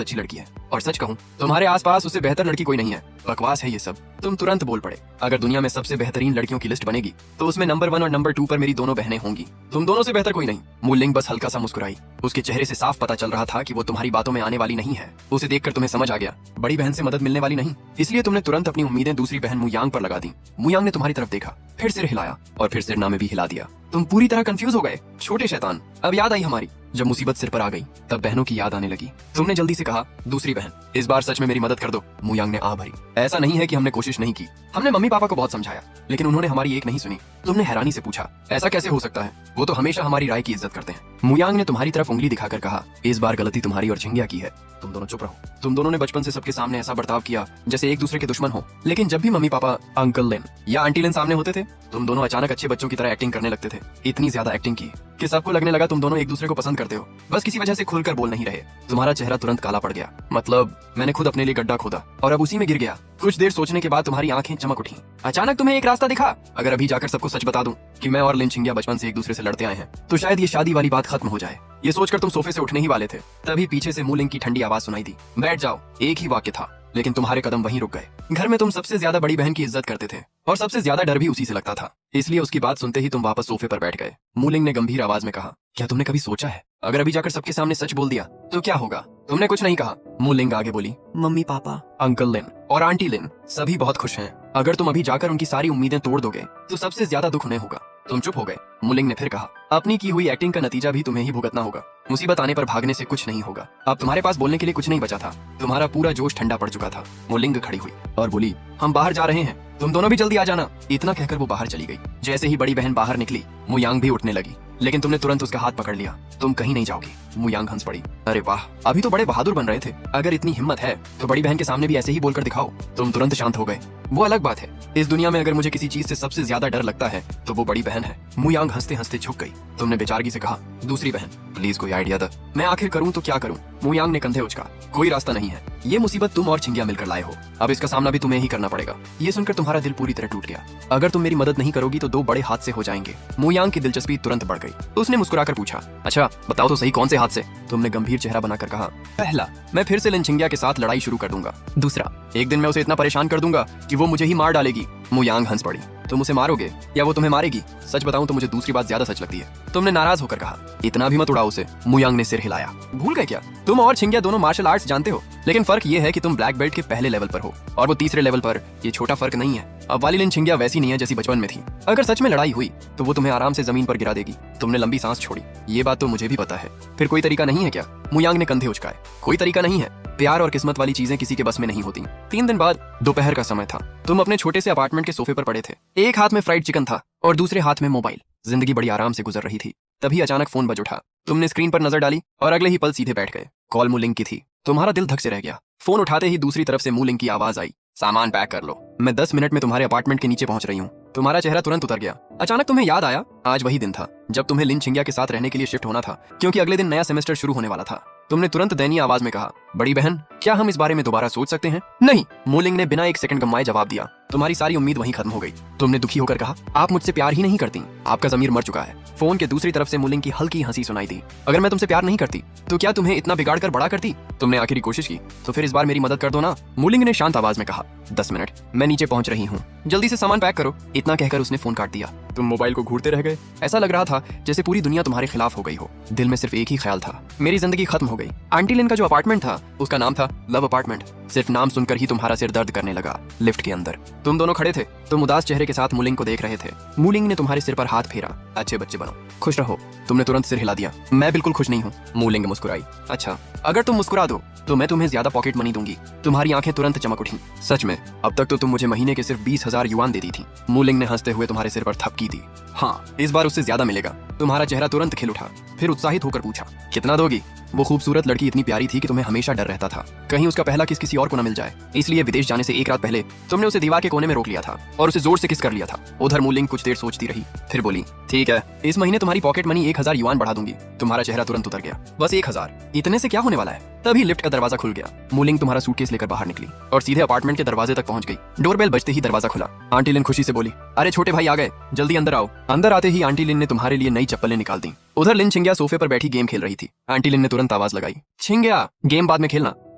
Speaker 1: अच्छी लड़की है, और सच कहूं तुम्हारे आसपास उससे बेहतर लड़की कोई नहीं है। बकवास है ये सब। तुम तुरंत बोल पड़े, अगर दुनिया में सबसे बेहतरीन लड़कियों की लिस्ट बनेगी तो उसमें नंबर 1 और नंबर 2 पर मेरी दोनों बहनें होंगी। तुम दोनों से बेहतर कोई नहीं। मुलिंग बस हल्का सा मुस्कुराई, उसके चेहरे से साफ पता चल रहा था कि वो तुम्हारी बातों में आने वाली नहीं है। उसे देखकर तुम्हें समझ आ गया, बड़ी बहन से मदद मिलने वाली नहीं, इसलिए तुमने तुरंत अपनी उम्मीदें दूसरी बहन मुयांग पर लगा दी। मुयांग ने तुम्हारी तरफ देखा, फिर सिर हिलाया और फिर सिरना में भी हिला दिया। तुम पूरी तरह कंफ्यूज हो गए। छोटे शैतान, अब याद आई हमारी, जब मुसीबत सिर पर आ गई तब बहनों की याद आने लगी। तुमने जल्दी से कहा, दूसरी बहन, इस बार सच में मेरी मदद कर दो। मुयांग ने आ भरी, ऐसा नहीं है कि हमने कोशिश नहीं की, हमने मम्मी पापा को बहुत समझाया, लेकिन उन्होंने हमारी एक नहीं सुनी। तुमने हैरानी से पूछा, ऐसा कैसे हो सकता है? वो तो हमेशा हमारी राय की इज्जत करते हैं। मुयांग ने तुम्हारी तरफ उंगली दिखाकर कहा, इस बार गलती तुम्हारी और छिंगिया की है। तुम दोनों चुप रहो। तुम दोनों ने बचपन से सबके सामने ऐसा बर्ताव किया जैसे एक दूसरे के दुश्मन हो, लेकिन जब भी मम्मी पापा, अंकल लिन या आंटी लिन सामने होते थे, तुम दोनों अचानक अच्छे बच्चों की तरह एक्टिंग करने लगते थे। इतनी ज्यादा एक्टिंग की कि सबको लगने लगा तुम दोनों एक दूसरे को पसंद करते हो, बस किसी वजह से खुलकर बोल नहीं रहे। तुम्हारा चेहरा तुरंत काला पड़ गया, मतलब मैंने खुद अपने लिए गड्ढा खोदा और अब उसी में गिर गया। कुछ देर सोचने के बाद तुम्हारी आंखें चमक उठी। अचानक तुम्हें एक रास्ता दिखा, अगर अभी जाकर सबको सच बता दूं कि मैं और लिन छिंगिया बचपन से एक दूसरे से लड़ते आए हैं, तो शायद ये शादी वाली बात खत्म हो जाए। ये सोचकर तुम सोफे से उठने ही वाले थे, तभी पीछे से मुलिंग की ठंडी आवाज सुनाई दी, बैठ जाओ। एक ही वाक्य था, लेकिन तुम्हारे कदम वहीं रुक गए। घर में तुम सबसे ज्यादा बड़ी बहन की इज्जत करते थे और सबसे ज्यादा डर भी उसी से लगता था, इसलिए उसकी बात सुनते ही तुम वापस सोफे पर बैठ गए। मुलिंग ने गंभीर आवाज में कहा, क्या तुमने कभी सोचा है, अगर अभी जाकर सबके सामने सच बोल दिया तो क्या होगा? तुमने कुछ नहीं कहा। मुलिंग आगे बोली,
Speaker 2: मम्मी पापा,
Speaker 1: अंकल लिन और आंटी लिन सभी बहुत खुश हैं। अगर तुम अभी जाकर उनकी सारी उम्मीदें तोड़ दोगे तो सबसे ज्यादा दुख उन्हें होगा। तुम चुप हो गए। मुलिंग ने फिर कहा, अपनी की हुई एक्टिंग का नतीजा भी तुम्हें ही भुगतना होगा। मुसीबत आने पर भागने से कुछ नहीं होगा। अब तुम्हारे पास बोलने के लिए कुछ नहीं बचा था, तुम्हारा पूरा जोश ठंडा पड़ चुका था। मुलिंग खड़ी हुई और बोली, हम बाहर जा रहे हैं, तुम दोनों भी जल्दी आ जाना। इतना कहकर वो बाहर चली गई। जैसे ही बड़ी बहन बाहर निकली, मुयांग भी उठने लगी, लेकिन तुमने तुरंत उसका हाथ पकड़ लिया। तुम कहीं नहीं जाओगी। मुयांग हंस पड़ी, अरे वाह, अभी तो बड़े बहादुर बन रहे थे। अगर इतनी हिम्मत है तो बड़ी बहन के सामने भी ऐसे ही बोलकर दिखाओ। तुम तुरंत शांत हो गए। वो अलग बात है, इस दुनिया में अगर मुझे किसी चीज से सबसे ज्यादा डर लगता है तो वो बड़ी बहन है। मुयांग हंसते हंसते झुक गई। तुमने बेचारगी से कहा, दूसरी बहन, प्लीज कोई आइडिया दे, मैं आखिर करूं तो क्या करूं? मुयांग ने कंधे उचका, कोई रास्ता नहीं है, ये मुसीबत तुम और छिंगिया मिलकर लाए हो, अब इसका सामना भी तुम्हें ही करना पड़ेगा। ये सुनकर तुम्हारा दिल पूरी तरह टूट गया। अगर तुम मेरी मदद नहीं करोगी तो 2 बड़े हादसे हो जाएंगे। मु यांग की दिलचस्पी तुरंत बढ़ गई। उसने मुस्कुराकर पूछा, अच्छा बताओ तो सही, कौन से हादसे? तुमने गंभीर चेहरा बनाकर कहा, पहला, मैं फिर से लिन छिंगिया के साथ लड़ाई शुरू कर दूंगा। दूसरा, एक दिन मैं उसे इतना परेशान कर दूंगा कि वो मुझे ही मार डालेगी। मु यांग हंस पड़ी, तुम उसे मारोगे या वो तुम्हें मारेगी? सच बताऊं तो मुझे दूसरी बात ज्यादा सच लगती है। तुमने नाराज होकर कहा, इतना भी मत उड़ाओ उसे। मु यांग ने सिर हिलाया, भूल गए क्या? तुम और छिंगिया दोनों मार्शल आर्ट्स जानते हो, लेकिन फर्क ये है कि तुम ब्लैक बेल्ट के पहले लेवल पर हो और वो तीसरे लेवल पर। ये छोटा फर्क नहीं है। अब वाली लिन छिंगिया वैसी नहीं है जैसी बचपन में थी। अगर सच में लड़ाई हुई तो वो तुम्हें आराम से जमीन पर गिरा देगी। तुमने लंबी सांस छोड़ी, ये बात तो मुझे भी पता है। फिर कोई तरीका नहीं है क्या? मु यांग ने कंधे उचकाए, कोई तरीका नहीं है। प्यार और किस्मत वाली चीजें किसी के बस में नहीं होती। 3 दिन बाद दोपहर का समय था। तुम अपने छोटे से अपार्टमेंट के सोफे पर पड़े थे। एक हाथ में फ्राइड चिकन था और दूसरे हाथ में मोबाइल। जिंदगी बड़ी आराम से गुजर रही थी। तभी अचानक फोन बज उठा। तुमने स्क्रीन पर नजर डाली और अगले ही पल सीधे बैठ गए। कॉल मु लिंग की थी। तुम्हारा दिल धक से रह गया। फोन उठाते ही दूसरी तरफ से मु लिंग की आवाज आई, सामान पैक कर लो, मैं 10 मिनट में तुम्हारे अपार्टमेंट के नीचे पहुंच रही हूँ। तुम्हारा चेहरा तुरंत उतर गया। अचानक तुम्हें याद आया, आज वही दिन था जब तुम्हें लिन छिंगिया के साथ रहने के लिए शिफ्ट होना था, क्योंकि अगले दिन नया सेमेस्टर शुरू होने वाला था। तुमने तुरंत दयनीय आवाज में कहा, बड़ी बहन, क्या हम इस बारे में दोबारा सोच सकते हैं? नहीं, मु लिंग ने बिना 1 सेकंड गंवाए जवाब दिया। तुम्हारी सारी उम्मीद वहीं खत्म हो गई। तुमने दुखी होकर कहा, आप मुझसे प्यार ही नहीं करती, आपका ज़मीर मर चुका है। फोन के दूसरी तरफ से मु लिंग की हल्की हंसी सुनाई दी। अगर मैं तुमसे प्यार नहीं करती तो क्या तुम्हें इतना बिगाड़ कर बड़ा करती? तुमने आखिरी कोशिश की तो फिर इस बार मेरी मदद कर दो ना। मु लिंग ने शांत आवाज में कहा, 10 मिनट, मैं नीचे पहुंच रही हूँ, जल्दी से सामान पैक करो। इतना कहकर उसने फोन काट दिया। तुम मोबाइल को घूरते रह गए। ऐसा लग रहा था जैसे पूरी दुनिया तुम्हारे खिलाफ हो गई हो। दिल में सिर्फ एक ही ख्याल था, मेरी जिंदगी खत्म हो गई। आंटी लिन का जो अपार्टमेंट था उसका नाम था लव अपार्टमेंट। सिर्फ नाम सुनकर ही तुम्हारा सिर दर्द करने लगा। लिफ्ट के अंदर तुम दोनों खड़े थे। तुम उदास चेहरे के साथ मु लिंग को देख रहे थे। मु लिंग ने तुम्हारे सिर पर हाथ फेरा, अच्छे बच्चे बनो, खुश रहो। तुमने तुरंत सिर हिला दिया, मैं बिल्कुल खुश नहीं हूँ। मु लिंग मुस्कुराई, अच्छा, अगर तुम मुस्कुरा दो तो मैं तुम्हें ज्यादा पॉकेट मनी दूंगी। तुम्हारी आंखें तुरंत चमक उठी। सच में? अब तक तो तुम मुझे महीने के सिर्फ 20,000 युआन देती थी। मु लिंग ने हंसते हुए तुम्हारे सिर पर थपकी दी। हाँ, इस बार उससे ज्यादा मिलेगा। तुम्हारा चेहरा तुरंत खिल उठा। फिर उत्साहित होकर पूछा, कितना दोगी? वो खूबसूरत लड़की इतनी प्यारी थी कि तुम्हें हमेशा डर रहता था कहीं उसका पहला किस किसी और को न मिल जाए। इसलिए विदेश जाने से 1 रात पहले तुमने उसे दीवार के कोने में रोक लिया था और उसे जोर से किस कर लिया था। उधर मु लिंग कुछ देर सोचती रही, फिर बोली, ठीक है, इस महीने तुम्हारी पॉकेट मनी 1,000 युआन बढ़ा दूंगी। तुम्हारा चेहरा तुरंत उतर गया। बस 1,000? इतने से क्या होने वाला है? तभी लिफ्ट का दरवाजा खुल गया। मु लिंग तुम्हारा सूटकेस लेकर बाहर निकली और सीधे अपार्टमेंट के दरवाजे तक पहुंच गई। डोरबेल बजते ही दरवाजा खुला। आंटी लिन खुशी से बोली, अरे छोटे भाई आ गए, जल्दी अंदर आओ। अंदर आते ही आंटी लिन ने तुम्हारे लिए नई चप्पलें निकाल दी। उधर लिन छिंगिया सोफे पर बैठी गेम खेल रही थी। आंटी लिन ने तुरंत आवाज लगाई, छिंगिया, गेम बाद में खेलना,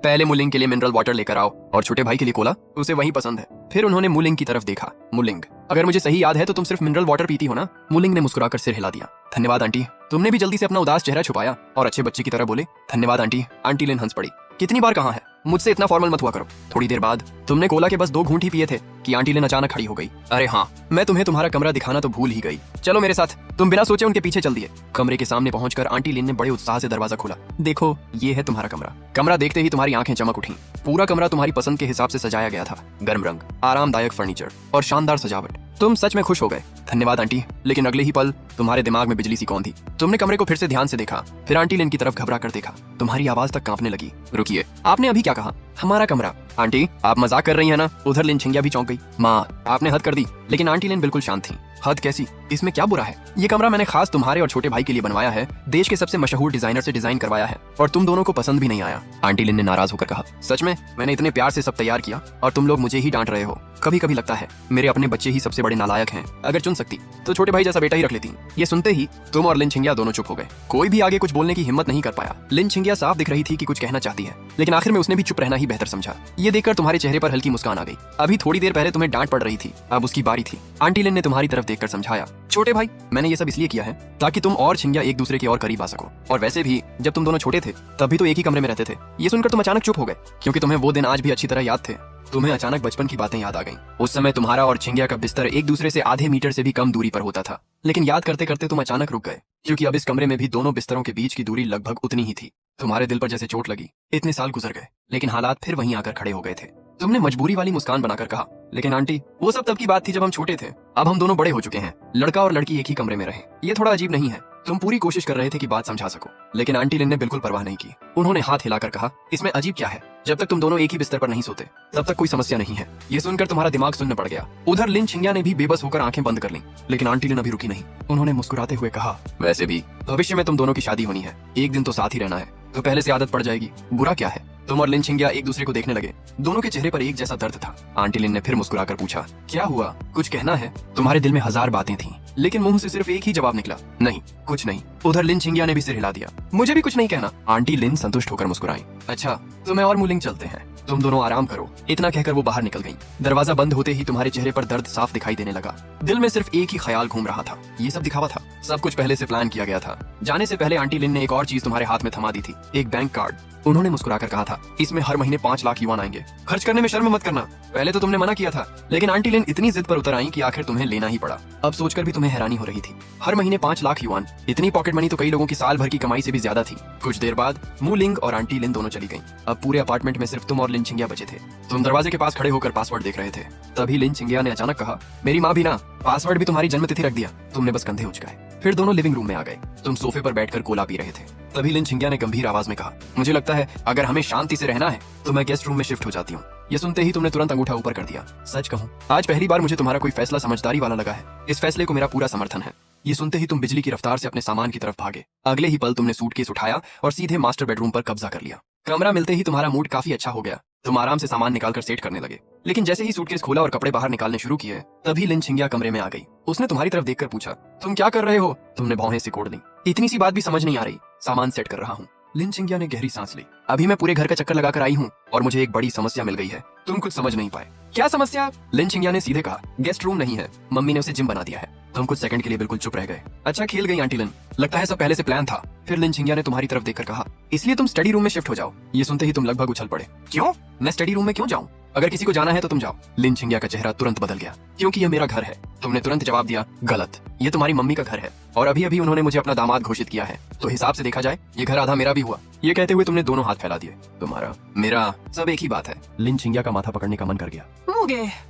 Speaker 1: पहले मु लिंग के लिए मिनरल वाटर लेकर आओ और छोटे भाई के लिए कोला, उसे वही पसंद है। फिर उन्होंने मु लिंग की तरफ देखा। मु लिंग, अगर मुझे सही याद है तो तुम सिर्फ मिनरल वाटर पीती हो ना? मु लिंग ने मुस्कुराकर सिर हिला दिया। धन्यवाद आंटी। तुमने भी जल्दी से अपना उदास चेहरा छुपाया और अच्छे बच्चे की तरह बोले, धन्यवाद आंटी। आंटी लिन हंस पड़ी, कितनी बार कहा है, मुझसे इतना फॉर्मल मत हुआ करो। थोड़ी देर बाद तुमने कोला के बस 2 घूंट ही पिए थे कि आंटी लिन अचानक खड़ी हो गई। अरे हाँ, मैं तुम्हें तुम्हारा कमरा दिखाना तो भूल ही गई, चलो मेरे साथ। तुम बिना सोचे उनके पीछे चल दिए। कमरे के सामने पहुंचकर आंटी लिन ने बड़े उत्साह से दरवाजा खोला। देखो, ये है तुम्हारा कमरा। कमरा देखते ही तुम्हारी आंखें चमक उठी। पूरा कमरा तुम्हारी पसंद के हिसाब से सजाया गया था। गर्म रंग, आरामदायक फर्नीचर और शानदार सजावट। तुम सच में खुश हो गए। धन्यवाद आंटी। लेकिन अगले ही पल तुम्हारे दिमाग में बिजली सी कौन थी। तुमने कमरे को फिर से ध्यान से देखा, फिर आंटी लिन की तरफ घबरा कर देखा। तुम्हारी आवाज तक कांपने लगी। रुकिए, आपने अभी क्या कहा? हमारा कमरा? आंटी, आप मजाक कर रही है ना? उधर लिन छिंगिया भी चौंक गई। माँ, आपने हद कर दी। लेकिन आंटी लिन बिल्कुल शांत थी। हद कैसी? इसमें क्या बुरा है? ये कमरा मैंने खास तुम्हारे और छोटे भाई के लिए बनवाया है। देश के सबसे मशहूर डिजाइनर से डिजाइन करवाया है और तुम दोनों को पसंद भी नहीं आया। आंटी लिन ने नाराज होकर कहा, सच में? मैंने इतने प्यार से सब तैयार किया और तुम लोग मुझे ही डांट रहे हो। कभी कभी लगता है मेरे अपने बच्चे ही सबसे बड़े नालायक हैं। अगर चुन सकती तो छोटे भाई जैसा बेटा ही रख लेती। ये सुनते ही तुम और लिन छिंगिया दोनों चुप हो गए। कोई भी आगे कुछ बोलने की हिम्मत नहीं कर पाया। लिन छिंगिया साफ दिख रही थी कि कुछ कहना चाहती है, लेकिन आखिर में उसने भी चुप रहना ही बेहतर समझा। ये देखकर तुम्हारे चेहरे पर हल्की मुस्कान आ गई। अभी थोड़ी देर पहले तुम्हें डांट पड़ रही थी, अब उसकी बारी थी। आंटी लिन ने तुम्हारी तरफ देखकर समझाया, छोटे भाई, मैंने ये सब इसलिए किया है ताकि तुम और छिंगिया एक दूसरे के और करीब आ सको। और वैसे भी जब तुम दोनों छोटे थे तब भी तो एक ही कमरे में रहते थे। ये सुनकर तुम अचानक चुप हो गए क्योंकि तुम्हें वो दिन आज भी अच्छी तरह याद थे। तुम्हें अचानक बचपन की बातें याद आ गईं। उस समय तुम्हारा और छिंगिया का बिस्तर एक दूसरे से आधे मीटर से भी कम दूरी पर होता था। लेकिन याद करते करते तुम अचानक रुक गए क्योंकि अब इस कमरे में भी दोनों बिस्तरों के बीच की दूरी लगभग उतनी ही थी। तुम्हारे दिल पर जैसे चोट लगी। इतने साल गुजर गए लेकिन हालात फिर वहीं आकर खड़े हो गए थे। तुमने मजबूरी वाली मुस्कान बनाकर कहा, लेकिन आंटी, वो सब तब की बात थी जब हम छोटे थे। अब हम दोनों बड़े हो चुके हैं। लड़का और लड़की एक ही कमरे में रहे, ये थोड़ा अजीब नहीं है। तुम पूरी कोशिश कर रहे थे कि बात समझा सको, लेकिन आंटी लिन ने बिल्कुल परवाह नहीं की। उन्होंने हाथ हिलाकर कहा, इसमें अजीब क्या है? जब तक तुम दोनों एक ही बिस्तर पर नहीं सोते तब तक कोई समस्या नहीं है। ये सुनकर तुम्हारा दिमाग सुन्न पड़ गया। उधर लिन छिंगिया ने भी बेबस होकर आंखें बंद कर लीं, लेकिन आंटी लिन अभी रुकी नहीं। उन्होंने मुस्कुराते हुए कहा, वैसे भी भविष्य में तुम दोनों की शादी होनी है, एक दिन तो साथ ही रहना है, तो पहले से आदत पड़ जाएगी। बुरा क्या है? तुम और लिन छिंगिया एक दूसरे को देखने लगे। दोनों के चेहरे पर एक जैसा दर्द था। आंटी लिन ने फिर मुस्कुराकर पूछा, क्या हुआ, कुछ कहना है? तुम्हारे दिल में हजार बातें थीं, लेकिन मुंह से सिर्फ एक ही जवाब निकला, नहीं, कुछ नहीं। उधर लिन छिंगिया ने भी सिर हिला दिया, मुझे भी कुछ नहीं कहना। आंटी लिन संतुष्ट होकर मुस्कुराई, अच्छा तो मैं और मुलिंग चलते हैं, तुम दोनों आराम करो। इतना कहकर वो बाहर निकल गईं। दरवाजा बंद होते ही तुम्हारे चेहरे पर दर्द साफ दिखाई देने लगा। दिल में सिर्फ एक ही ख्याल घूम रहा था, ये सब दिखावा था, सब कुछ पहले से प्लान किया गया था। जाने से पहले आंटी लिन ने एक और चीज तुम्हारे हाथ में थमा दी थी, एक बैंक कार्ड। उन्होंने मुस्कुराकर कहा था, इसमें हर महीने 5 लाख युआन आएंगे, खर्च करने में शर्म मत करना। पहले तो तुमने मना किया था, लेकिन आंटी लिन इतनी जिद पर उतर आई कि आखिर तुम्हें लेना ही पड़ा। अब सोचकर भी तुम्हें हैरानी हो रही थी, हर महीने 5 लाख युआन, इतनी पॉकेट मनी तो कई लोगों की साल भर की कमाई से भी ज्यादा थी। कुछ देर बाद मुलिंग और आंटी लिन दोनों चली गईं। अब पूरे अपार्टमेंट में सिर्फ तुम और लिन छिंगिया बचे थे। तुम दरवाजे के पास खड़े होकर पासवर्ड देख रहे थे। तभी लिन छिंगिया ने अचानक कहा, मेरी माँ भी ना, पासवर्ड भी तुम्हारी जन्मतिथि रख दिया। तुमने बस कंधे उचकाए। फिर दोनों लिविंग रूम में आ गए। तुम सोफे पर बैठकर कोला पी रहे थे। तभी लिन छिंगिया ने गंभीर आवाज में कहा, मुझे लगता है अगर हमें शांति से रहना है तो मैं गेस्ट रूम में शिफ्ट हो जाती हूँ। ये सुनते ही तुमने तुरंत अंगूठा ऊपर कर दिया। सच कहूँ, आज पहली बार मुझे तुम्हारा कोई फैसला समझदारी वाला लगा है। इस फैसले को मेरा पूरा समर्थन है। ये सुनते ही तुम बिजली की रफ्तार से अपने सामान की तरफ भागे। अगले ही पल तुमने सूटकेस उठाया और सीधे मास्टर बेडरूम पर कब्जा कर लिया। कमरा मिलते ही तुम्हारा मूड काफी अच्छा हो गया। तुम आराम से सामान निकालकर सेट करने लगे। लेकिन जैसे ही सूटकेस खोला और कपड़े बाहर निकालने शुरू किए, तभी लिन छिंगिया कमरे में आ गई। उसने तुम्हारी तरफ देखकर पूछा, तुम क्या कर रहे हो? तुमने भौहें सिकोड़ ली, इतनी सी बात भी समझ नहीं आ रही, सामान सेट कर रहा हूँ। लिन छिंगिया ने गहरी सांस ली, अभी मैं पूरे घर का चक्कर लगाकर आई हूँ और मुझे एक बड़ी समस्या मिल गई है। तुम कुछ समझ नहीं पाए। क्या समस्या? लिन छिंगिया ने सीधे कहा, गेस्ट रूम नहीं है, मम्मी ने उसे जिम बना दिया है। तुम कुछ सेकंड के लिए बिल्कुल चुप रह गए। अच्छा खेल गई आंटी लिन, लगता है सब पहले से प्लान था। फिर लिन छिंगिया ने तुम्हारी तरफ देखकर कहा, इसलिए तुम स्टडी रूम में शिफ्ट हो जाओ। ये सुनते ही तुम लगभग उछल पड़े। क्यों? मैं स्टडी रूम में क्यों जाऊं? अगर किसी को जाना है तो तुम जाओ। लिन छिंगिया का चेहरा तुरंत बदल गया, क्योंकि यह मेरा घर है। तुमने तुरंत जवाब दिया, गलत, ये तुम्हारी मम्मी का घर है और अभी अभी उन्होंने मुझे अपना दामाद घोषित किया है, तो हिसाब से देखा जाए ये घर आधा मेरा भी हुआ। ये कहते हुए तुमने दोनों हाथ फैला दिए। तुम्हारा मेरा सब एक ही बात है। लिन छिंगिया का माथा पकड़ने का मन कर गया।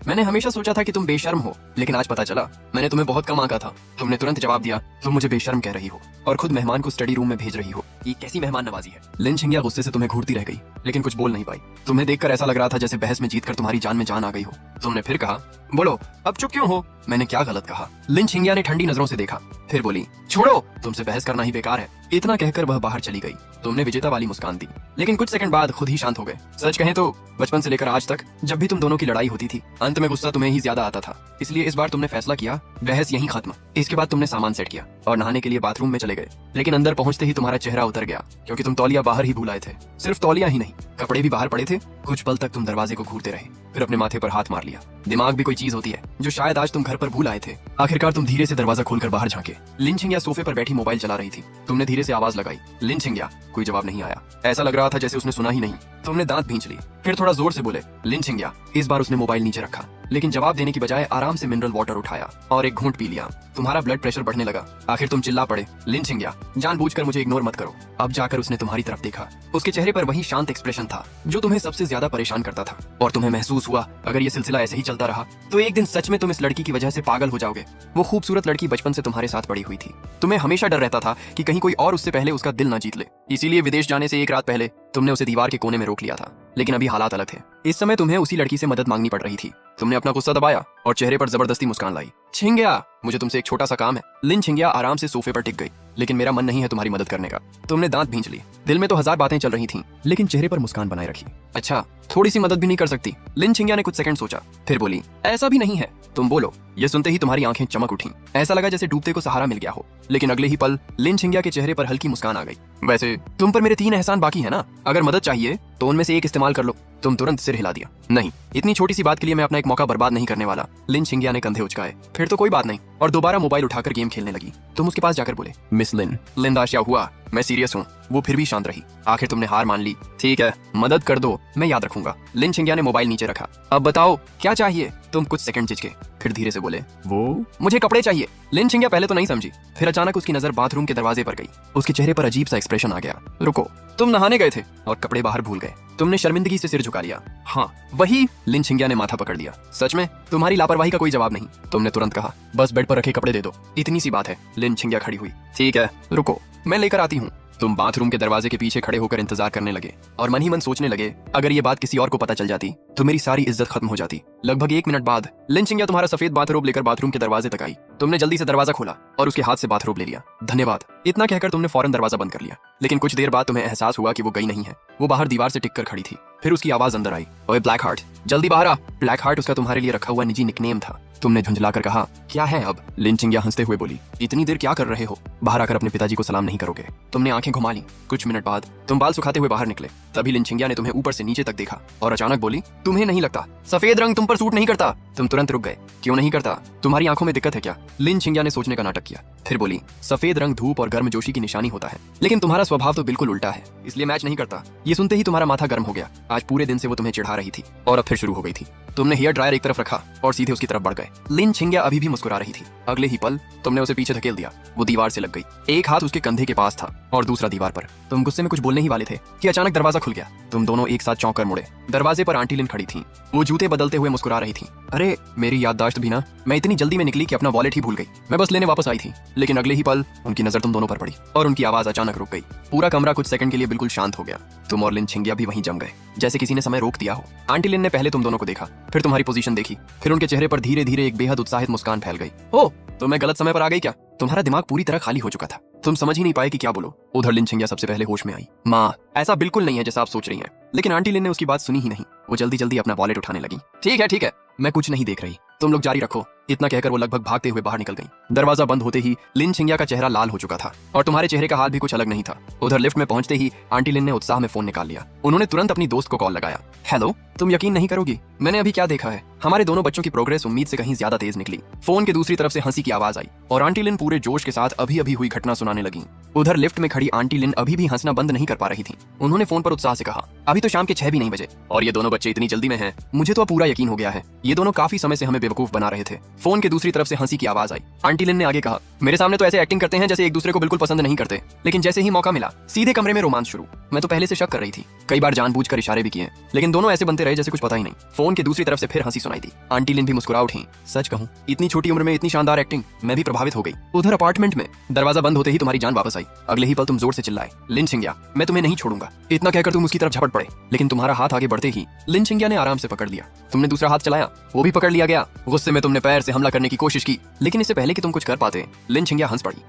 Speaker 1: मैंने हमेशा सोचा था कि तुम बेशर्म हो, लेकिन आज पता चला मैंने तुम्हें बहुत कम आंका था। तुमने तुरंत जवाब दिया, तुम मुझे बेशर्म कह रही हो और खुद मेहमान को स्टडी रूम में भेज रही हो। ये कैसी मेहमान नवाजी है? लिन छिंगिया गुस्से से तुम्हें घूरती रह गई, लेकिन कुछ बोल नहीं पाई। तुम्हें देखकर ऐसा लग रहा था जैसे बहस में जीतकर तुम्हारी जान में जान आ गई हो। तुमने फिर कहा, बोलो अब चुप क्यों हो? मैंने क्या गलत कहा? लिन छिंगिया ने ठंडी नजरों से देखा, फिर बोली, छोड़ो, तुमसे बहस करना ही बेकार है। इतना कहकर वह बाहर चली गई। तुमने विजेता वाली मुस्कान दी, लेकिन कुछ सेकंड बाद खुद ही शांत हो गए। सच कहें तो बचपन से लेकर आज तक जब भी तुम दोनों की लड़ाई होती थी, अंत में गुस्सा तुम्हें ही ज्यादा आता था। इसलिए इस बार तुमने फैसला किया, बहस यहीं खत्म। इसके बाद तुमने सामान सेट किया और नहाने के लिए बाथरूम में चले गए। लेकिन अंदर पहुंचते ही तुम्हारा चेहरा उतर गया, क्योंकि तुम तौलिया बाहर ही भूल आए थे। सिर्फ तौलिया ही नहीं, कपड़े भी बाहर पड़े थे। कुछ पल तक तुम दरवाजे को घूरते रहे, फिर अपने माथे पर हाथ मार लिया। दिमाग भी कोई चीज होती है जो शायद आज तुम घर पर भूल आए थे। आखिरकार तुम धीरे से दरवाजा खोलकर बाहर झांके। लिन छिंगिया सोफे पर बैठी मोबाइल चला रही थी। तुमने धीरे से आवाज लगाई, लिन छिंगिया। कोई जवाब नहीं आया, ऐसा लग रहा था जैसे उसने सुना ही नहीं। तुमने दांत भींच ली, फिर थोड़ा जोर से बोले, लिन छिंगिया। इस बार उसने मोबाइल नीचे रखा, लेकिन जवाब देने की बजाय आराम से मिनरल वाटर उठाया और एक घूंट पी लिया। तुम्हारा ब्लड प्रेशर बढ़ने लगा। आखिर तुम चिल्ला पड़े, लिन छिंगिया, जानबूझकर मुझे इग्नोर मत करो। अब जाकर उसने तुम्हारी तरफ देखा। उसके चेहरे पर वही शांत एक्सप्रेशन था जो तुम्हें सबसे ज्यादा परेशान करता था, और तुम्हें महसूस हुआ अगर ये सिलसिला ऐसे ही चलता रहा तो एक दिन सच में तुम इस लड़की की वजह से पागल हो जाओगे। वो खूबसूरत लड़की बचपन से तुम्हारे साथ पड़ी हुई थी। तुम्हें हमेशा डर रहता था कि कहीं कोई और उससे पहले उसका दिल ना जीत ले। इसीलिए विदेश जाने से एक रात पहले तुमने उसे दीवार के कोने में रोक लिया था। लेकिन अभी हालात अलग थे। इस समय तुम्हें उसी लड़की से मदद मांगनी पड़ रही थी। तुमने अपना गुस्सा दबाया और चेहरे पर जबरदस्ती मुस्कान लाई। छिंगिया, मुझे तुमसे एक छोटा सा काम है। लिन छिंगिया आराम से सोफे पर टिक गई, लेकिन मेरा मन नहीं है तुम्हारी मदद करने का। तुमने दांत भींच ली। दिल में तो हजार बातें चल रही थीं, लेकिन चेहरे पर मुस्कान बनाए रखी। अच्छा, थोड़ी सी मदद भी नहीं कर सकती? लिन छिंगिया ने कुछ सेकंड सोचा, फिर बोली, ऐसा भी नहीं है, तुम बोलो। ये सुनते ही तुम्हारी आंखें चमक उठी। ऐसा लगा जैसे डूबते को सहारा मिल गया हो। लेकिन अगले ही पल लिन छिंगिया के चेहरे पर हल्की मुस्कान आ गई। वैसे तुम पर मेरे 3 एहसान बाकी है ना? अगर मदद चाहिए तो उनमें से एक इस्तेमाल कर लो। तुम तुरंत सिर हिला दिया। नहीं, इतनी छोटी सी बात के लिए मैं अपना एक मौका बर्बाद नहीं करने वाला। लिन छिंगिया ने कंधे उचकाए। फिर तो कोई बात नहीं, और दोबारा मोबाइल उठाकर गेम खेलने लगी। तुम उसके पास जाकर बोले, मिस लिन। लिन दाशिया हुआ, मैं सीरियस हूँ। वो फिर भी शांत रही। आखिर तुमने हार मान ली। ठीक है, मदद कर दो, मैं याद रखूंगा। लिन छिंगिया ने मोबाइल नीचे रखा। अब बताओ क्या चाहिए? तुम कुछ सेकंड झिझके, फिर धीरे से बोले, वो मुझे कपड़े चाहिए। लिन छिंगिया पहले तो नहीं समझी, फिर अचानक उसकी नजर बाथरूम के दरवाजे पर गई। उसके चेहरे पर अजीब सा एक्सप्रेशन आ गया। रुको, तुम नहाने गए थे और कपड़े बाहर भूल गए? तुमने शर्मिंदगी से सिर झुका लिया। हाँ वही। लिन छिंगिया ने माथा पकड़ लिया। सच में? तुम्हारी लापरवाही का कोई जवाब नहीं। तुमने तुरंत कहा, बस बेड पर रखे कपड़े दे दो, इतनी सी बात है। लिन छिंगिया खड़ी हुई। ठीक है, रुको, मैं लेकर आती हूँ। तुम बाथरूम के दरवाजे के पीछे खड़े होकर इंतजार करने लगे और मन ही मन सोचने लगे, अगर ये बात किसी और को पता चल जाती तो मेरी सारी इज्जत खत्म हो जाती। लगभग 1 मिनट बाद लिन चिंग्या तुम्हारा सफेद बाथरोब लेकर बाथरूम के दरवाजे तक आई। तुमने जल्दी से दरवाजा खोला और उसके हाथ से बाथरोब ले लिया। धन्यवाद, इतना कहकर तुमने फौरन दरवाजा बंद कर लिया। लेकिन कुछ देर बाद तुम्हें एहसास हुआ कि वो गई नहीं है। वो बाहर दीवार से टिक कर खड़ी थी। फिर उसकी आवाज अंदर आई, ओए ब्लैक हार्ट, जल्दी बाहर आ। ब्लैक हार्ट उसका तुम्हारे लिए रखा हुआ निजी निकनेम था। तुमने झुंझलाकर कहा, क्या है अब? लिन चिंग्या हंसते हुए बोली, इतनी देर क्या कर रहे हो? बाहर आकर अपने पिताजी को सलाम नहीं करोगे? तुमने आंखें घुमा ली। कुछ मिनट बाद तुम बाल सुखाते हुए बाहर निकले। तभी लिन चिंग्या ने तुम्हें ऊपर से नीचे तक देखा और अचानक बोली, तुम्हें नहीं लगता सफेद रंग तुम पर सूट नहीं करता? तुम तुरंत रुक गए। क्यों नहीं करता? तुम्हारी आंखों में दिक्कत है क्या? लिन चिंग्या ने सोचने का नाटक किया, फिर बोली, सफेद रंग धूप और गर्मजोशी की निशानी होता है, लेकिन तुम्हारा स्वभाव तो बिल्कुल उल्टा है, इसलिए मैच नहीं करता। ये सुनते ही तुम्हारा माथा गर्म हो गया। आज पूरे दिन से वो तुम्हें चिढ़ा रही थी और अब फिर शुरू हो गई थी। तुमने हेयर ड्रायर एक तरफ रखा और सीधे उसकी तरफ बढ़ गए। लिन चिंग्या अभी भी मुस्कुरा रही थी। अगले ही पल तुमने उसे पीछे धकेल दिया। वो दीवार से लग गई। एक हाथ उसके कंधे के पास था और दूसरा दीवार पर। तुम गुस्से में कुछ बोलने ही वाले थे कि अचानक दरवाजा खुल गया। तुम दोनों एक साथ चौंक कर मुड़े। दरवाजे पर आंटी लिन खड़ी थी। वो जूते बदलते हुए मुस्कुरा रही थी। अरे मेरी याददाश्त भी ना, मैं इतनी जल्दी में निकली कि अपना वॉलेट ही भूल गई। मैं बस लेने वापस आई थी, लेकिन अगले ही पल उनकी नजर तुम दोनों पर पड़ी और उनकी आवाज अचानक रुक गई। पूरा कमरा कुछ सेकंड के लिए बिल्कुल शांत हो गया। तुम और लिन चिंग्या भी वहीं जम गए, जैसे किसी ने समय रोक दिया हो। आंटी लिन ने पहले तुम दोनों को देखा, फिर तुम्हारी पोजीशन देखी, फिर उनके चेहरे पर धीरे धीरे एक बेहद उत्साहित मुस्कान फैल गई। ओह, तो मैं गलत समय पर आ गई क्या? तुम्हारा दिमाग पूरी तरह खाली हो चुका था। तुम समझ ही नहीं पाए कि क्या बोलो। उधर लिन चिंग्या सबसे पहले होश में आई। माँ, ऐसा बिल्कुल नहीं है जैसा आप सोच रही हैं। लेकिन आंटी लिन ने उसकी बात सुनी ही नहीं। वो जल्दी जल्दी अपना वॉलेट उठाने लगी। ठीक है, मैं कुछ नहीं देख रही, तुम लोग जारी रखो। इतना कहकर वो लगभग भागते हुए बाहर निकल गई। दरवाजा बंद होते ही लिन चिंग्या का चेहरा लाल हो चुका था और तुम्हारे चेहरे का हाल भी कुछ अलग नहीं था। उधर लिफ्ट में पहुंचते ही आंटी लिन ने उत्साह में फोन निकाल लिया। उन्होंने तुरंत अपनी दोस्त को कॉल लगाया। हेलो, तुम यकीन नहीं करोगी, मैंने अभी क्या देखा है। हमारे दोनों बच्चों की प्रोग्रेस उम्मीद से कहीं ज्यादा तेज निकली। फोन के दूसरी तरफ से हंसी की आवाज आई और आंटी लिन पूरे जोश के साथ अभी अभी हुई घटना सुनाने लगी। उधर लिफ्ट में खड़ी आंटी लिन अभी भी हंसना बंद नहीं कर पा रही थी। उन्होंने फोन पर उत्साह से कहा, अभी तो शाम के 6 भी नहीं बजे और ये दोनों बच्चे इतनी जल्दी में हैं। मुझे तो अब पूरा यकीन हो गया है, ये दोनों काफी समय से हमें बेवकूफ बना रहे थे। फोन के दूसरी तरफ से हंसी की आवाज आई। आंटी लिन ने आगे कहा, मेरे सामने तो ऐसे एक्टिंग करते हैं जैसे एक दूसरे को बिल्कुल पसंद नहीं करते, लेकिन जैसे ही मौका मिला सीधे कमरे में रोमांस शुरू। मैं तो पहले से शक कर रही थी, कई बार जानबूझकर इशारे भी किए, लेकिन दोनों ऐसे बनते रहे जैसे कुछ पता ही नहीं। फोन की दूसरी तरफ से फिर हंसी सुनाई दी। आंटी लिन भी मुस्कुरा उठी। सच कहूं, इतनी छोटी उम्र में इतनी शानदार एक्टिंग, मैं भी प्रभावित हो गई। उधर अपार्टमेंट में दरवाजा बंद होते ही तुम्हारी जान वापस आई। अगले ही पल तुम जोर से चिल्लाए, लिन चिंग्या, मैं तुम्हें नहीं छोड़ूंगा। इतना कहकर तुम उसकी तरफ झपट पड़े, लेकिन तुम्हारा हाथ आगे बढ़ते ही लिन चिंग्या ने आराम से पकड़ लिया। तुमने दूसरा हाथ चलाया, वो भी पकड़ लिया गया। गुस्से में तुमने पैर से हमला करने की कोशिश की, लेकिन इससे पहले कि तुम कुछ कर पाते लिन चिंग्या हंस पड़ी।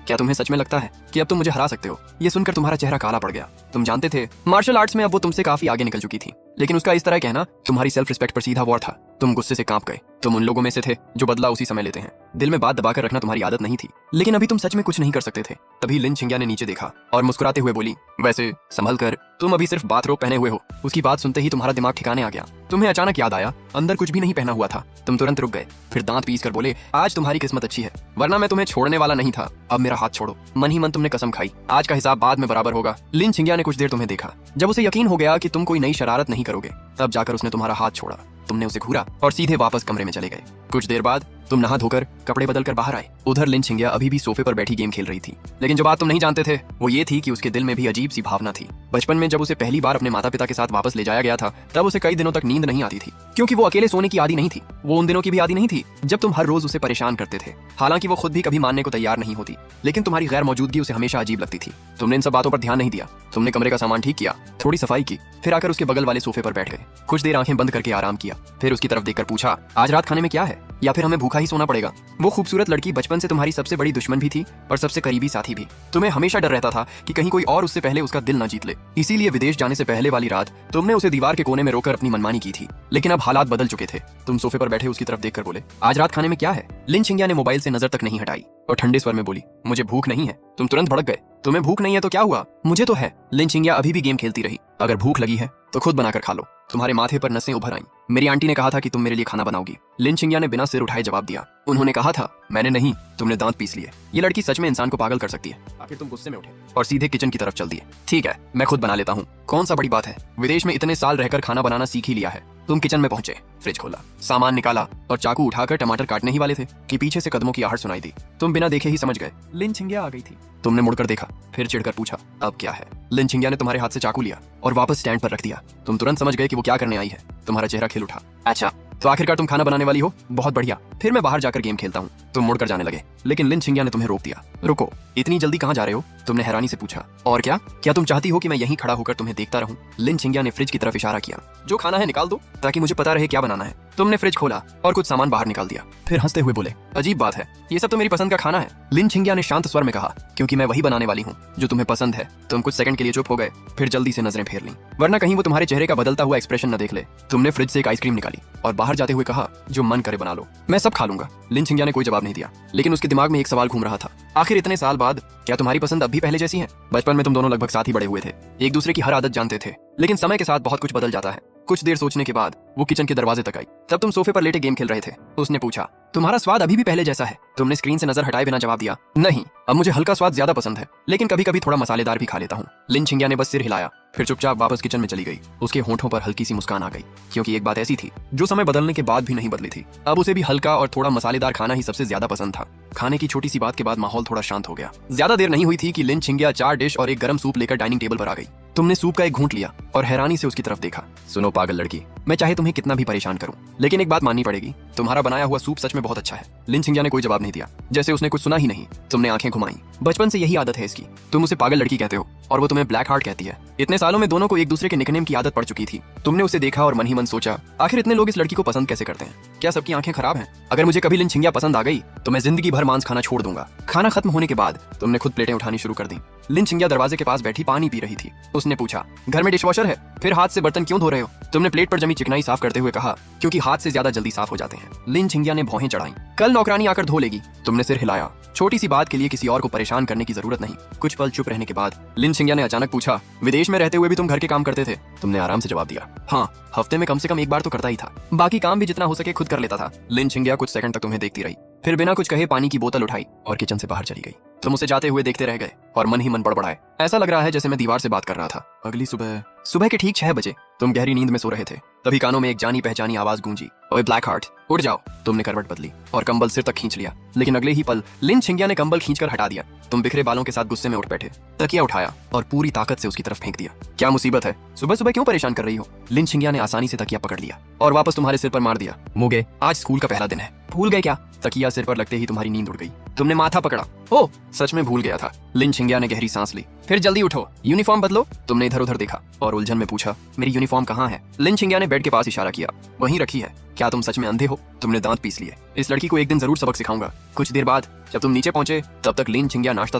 Speaker 1: क्या तुम्हें सच में लगता है कि अब तुम मुझे हरा सकते हो? ये सुनकर तुम्हारा चेहरा काला पड़ गया। तुम जानते थे मार्शल आर्ट्स में अब वो तुमसे काफी आगे निकल चुकी थी, लेकिन उसका इस तरह कहना तुम्हारी सेल्फ रिस्पेक्ट पर सीधा वार था। तुम गुस्से से कांप गए। तुम उन लोगों में से थे जो बदला उसी समय लेते हैं। दिल में बात दबाकर रखना तुम्हारी आदत नहीं थी, लेकिन अभी तुम सच में कुछ नहीं कर सकते थे। तभी लिन चिंग्या ने नीचे देखा और मुस्कुराते हुए बोली, वैसे संभल कर, तुम अभी सिर्फ बाथरोब पहने हुए हो। उसकी बात सुनते ही तुम्हारा दिमाग ठिकाने आ गया। तुम्हें अचानक याद आया, अंदर कुछ भी नहीं पहना हुआ था। तुम तुरंत रुक गए, फिर दांत पीस कर बोले, आज तुम्हारी किस्मत अच्छी है, वरना मैं तुम्हें छोड़ने वाला नहीं था। अब मेरा हाथ छोड़ो। मन ही मन तुमने कसम खाई, आज का हिसाब बाद में बराबर होगा। लिन चिंग्या ने कुछ देर तुम्हें देखा। जब उसे यकीन हो गया कि तुम कोई नई शरारत नहीं करोगे, तब जाकर उसने तुम्हारा हाथ छोड़ा। तुमने उसे घूरा और सीधे वापस कमरे में चले गए। कुछ देर बाद तुम नहा धोकर कपड़े बदल कर बाहर आए। उधर लिन चिंग्या अभी भी सोफे पर बैठी गेम खेल रही थी, लेकिन जो बात तुम नहीं जानते थे वो ये थी कि उसके दिल में भी अजीब सी भावना थी। बचपन में जब उसे पहली बार अपने माता पिता के साथ वापस ले जाया गया था, तब उसे कई दिनों तक नींद नहीं आती थी, क्योंकि वो अकेले सोने की आदी नहीं थी। वो उन दिनों की भी आदी नहीं थी जब तुम हर रोज उसे परेशान करते थे। हालांकि वो खुद भी कभी मानने को तैयार नहीं होती, लेकिन तुम्हारी गैर मौजूदगी उसे हमेशा अजीब लगती थी। तुमने इन सब बातों पर ध्यान नहीं दिया। तुमने कमरे का सामान ठीक किया, थोड़ी सफाई की, फिर आकर उसके बगल वाले सोफे पर बैठ गए। कुछ देर आंखें बंद करके आराम किया, फिर उसकी तरफ देखकर पूछा, आज रात खाने में क्या है, या फिर हमें भूखा ही सोना पड़ेगा? वो खूबसूरत लड़की बचपन से तुम्हारी सबसे बड़ी दुश्मन भी थी और सबसे करीबी साथी भी। तुम्हें हमेशा डर रहता था कि कहीं कोई और उससे पहले उसका दिल न जीत ले। इसीलिए विदेश जाने से पहले वाली रात तुमने उसे दीवार के कोने में रोकर अपनी मनमानी की थी, लेकिन अब हालात बदल चुके थे। तुम सोफे पर बैठे उसकी तरफ देखकर बोले, आज रात खाने में क्या है? लिन चिंग्या ने मोबाइल से नजर तक नहीं हटाई और ठंडे स्वर में बोली, मुझे भूख नहीं है। तुम तुरंत भड़क गए। तुम्हें भूख नहीं है तो क्या हुआ? मुझे तो है। लिन चिंग्या अभी भी गेम खेलती रही। अगर भूख लगी है तो खुद बनाकर खा लो। तुम्हारे माथे पर नसें उभर आईं। मेरी आंटी ने कहा था कि तुम मेरे लिए खाना बनाओगी। लिन चिंग्या ने बिना सिर उठाए जवाब दिया, उन्होंने कहा था। मैंने नहीं, तुमने दांत पीस लिए। ये लड़की सच में इंसान को पागल कर सकती है। आखिर तुम गुस्से में उठे और सीधे किचन की तरफ चल दिए। ठीक है, मैं खुद बना लेता हूँ, कौन सा बड़ी बात है। विदेश में इतने साल रहकर खाना बनाना सीख ही लिया है। तुम किचन में पहुंचे, फ्रिज खोला, सामान निकाला और चाकू उठाकर टमाटर काटने ही वाले थे कि पीछे से कदमों की आहट सुनाई दी। तुम बिना देखे ही समझ गए लिन चिंग्या आ गई थी। तुमने मुड़कर देखा, फिर चिढ़कर पूछा, अब क्या है? लिन चिंग्या ने तुम्हारे हाथ से चाकू लिया और वापस स्टैंड पर रख दिया। तुम तुरंत समझ गए कि वो क्या करने आई है। तुम्हारा चेहरा खिल उठा। अच्छा, तो आखिरकार तुम खाना बनाने वाली हो, बहुत बढ़िया, फिर मैं बाहर जाकर गेम खेलता हूँ। तुम मुड़कर जाने लगे, लेकिन लिन चिंग्या ने तुम्हें रोक दिया। रुको, इतनी जल्दी कहाँ जा रहे हो? तुमने हैरानी से पूछा, और क्या तुम चाहती हो कि मैं यहीं खड़ा होकर तुम्हें देखता रहूं? लिन छिंगिया ने फ्रिज की तरफ इशारा किया। जो खाना है निकाल दो ताकि मुझे पता रहे क्या बनाना है। तुमने फ्रिज खोला और कुछ सामान बाहर निकाल दिया, फिर हंसते हुए बोले, अजीब बात है, ये सब तो मेरी पसंद का खाना है। लिन छिंगिया ने शांत स्वर में कहा, क्योंकि मैं वही बनाने वाली हूँ जो तुम्हें पसंद है। तुम कुछ सेकंड के लिए चुप हो गए, फिर जल्दी से नजरें फेर लीं, वरना कहीं वो तुम्हारे चेहरे का बदलता हुआ एक्सप्रेशन न देख ले। तुमने फ्रिज से एक आइसक्रीम निकाली और बाहर जाते हुए कहा, जो मन करे बना लो, मैं सब खा लूंगा। लिन छिंगिया ने कोई जवाब नहीं दिया, लेकिन उसके दिमाग में एक सवाल घूम रहा था, आखिर इतने साल बाद क्या तुम्हारी पसंद अब भी पहले जैसी है? बचपन में तुम दोनों लगभग साथ ही बड़े हुए थे, एक दूसरे की हर आदत जानते थे, लेकिन समय के साथ बहुत कुछ बदल जाता है। कुछ देर सोचने के बाद वो किचन के दरवाजे तक आई। तब तुम सोफे पर लेटे गेम खेल रहे थे। उसने पूछा, तुम्हारा स्वाद अभी भी पहले जैसा है? तुमने स्क्रीन से नजर हटाए बिना जवाब दिया, नहीं, अब मुझे हल्का स्वाद ज्यादा पसंद है, लेकिन कभी कभी थोड़ा मसालेदार भी खा लेता हूँ। लिन छिंगिया ने बस सिर हिलाया, फिर चुपचाप वापस किचन में चली गई। उसके होंठों पर हल्की सी मुस्कान आ गई, क्योंकि एक बात ऐसी थी जो समय बदलने के बाद भी नहीं बदली थी। अब उसे भी हल्का और थोड़ा मसालेदार खाना ही सबसे ज्यादा पसंद था। खाने की छोटी सी बात के बाद माहौल थोड़ा शांत हो गया। ज्यादा देर नहीं हुई थी कि लिन छिंगिया 4 डिश और एक गर्म सूप लेकर डाइनिंग टेबल पर आ गई। तुमने सूप का एक घूंट लिया और हैरानी से उसकी तरफ देखा। सुनो पागल लड़की, मैं चाहे तुम्हें कितना भी परेशान करूं, लेकिन एक बात माननी पड़ेगी, तुम्हारा बनाया हुआ सूप सच में बहुत अच्छा है। लिन छिंगिया ने कोई जवाब नहीं दिया, जैसे उसने कुछ सुना ही नहीं। तुमने आंखें घुमाई। बचपन से यही आदत है इसकी, तुम उसे पागल लड़की कहते हो और वो तुम्हें ब्लैक हार्ट कहती है। इतने सालों में दोनों को एक दूसरे के निकनेम की आदत पड़ चुकी थी। तुमने उसे देखा और मन ही मन सोचा, आखिर इतने लोग इस लड़की को पसंद कैसे करते हैं? क्या सबकी आंखें खराब हैं? अगर मुझे कभी लिन छिंगिया पसंद आ गई तो मैं जिंदगी भर मांस खाना छोड़ दूंगा। खाना खत्म होने के बाद तुमने खुद प्लेटें उठानी शुरू कर दी। लिन छिंगिया दरवाजे के पास बैठी पानी पी रही थी। उसने पूछा, घर में डिशवॉशर है? फिर हाथ से बर्तन क्यों धो रहे हो? तुमने प्लेट पर जमी चिकनाई साफ करते हुए कहा, क्योंकि हाथ से ज्यादा जल्दी साफ हो जाते हैं। लिन छिंगिया ने भौहें चढ़ाई। कल नौकरानी आकर धो लेगी। तुमने सिर हिलाया। छोटी सी बात के लिए किसी और को परेशान करने की जरूरत नहीं। कुछ पल चुप रहने के बाद लिन छिंगिया ने अचानक पूछा, विदेश में रहते हुए भी तुम घर के काम करते थे? तुमने आराम से जवाब दिया, हाँ, हफ्ते में कम से कम एक बार तो करता ही था। बाकी काम भी जितना हो सके खुद कर लेता था। लिन छिंगिया कुछ सेकंड तक तुम्हें देखती रही, फिर बिना कुछ कहे पानी की बोतल उठाई और किचन से बाहर चली गई। तुम उसे जाते हुए देखते रह गए और मन ही मन बड़बड़ाए, ऐसा लग रहा है जैसे मैं दीवार से बात कर रहा था। अगली सुबह के ठीक 6 बजे तुम गहरी नींद में सो रहे थे, तभी कानों में एक जानी पहचानी आवाज गूंजी, ओए ब्लैक हार्ट, उठ जाओ। तुमने करवट बदली और कंबल सिर तक खींच लिया, लेकिन अगले ही पल लिन छिंगिया ने कंबल खींचकर हटा दिया। तुम बिखरे बालों के साथ गुस्से में उठ बैठे, तकिया उठाया और पूरी ताकत से उसकी तरफ फेंक दिया। क्या मुसीबत है? सुबह सुबह क्यों परेशान कर रही हो? लिन छिंगिया ने आसानी से तकिया पकड़ लिया और वापस तुम्हारे सिर पर मार दिया। मुगे, आज स्कूल का पहला दिन है, भूल गए क्या? तकिया सिर पर लगते ही तुम्हारी नींद उड़ गई। तुमने माथा पकड़ा, ओह, सच में भूल गया था। लिन छिंगिया ने गहरी सांस ली, फिर जल्दी उठो, यूनिफॉर्म बदलो। तुमने इधर उधर देखा और उलझन में पूछा, मेरी यूनिफॉर्म कहाँ है? लिन छिंगिया ने बेड के पास इशारा किया, वहीं रखी है। क्या तुम सच में अंधे हो? तुमने दांत पीस लिए। इस लड़की को एक दिन जरूर सबक सिखाऊंगा। कुछ देर बाद जब तुम नीचे पहुंचे तब तक लिन छिंगिया नाश्ता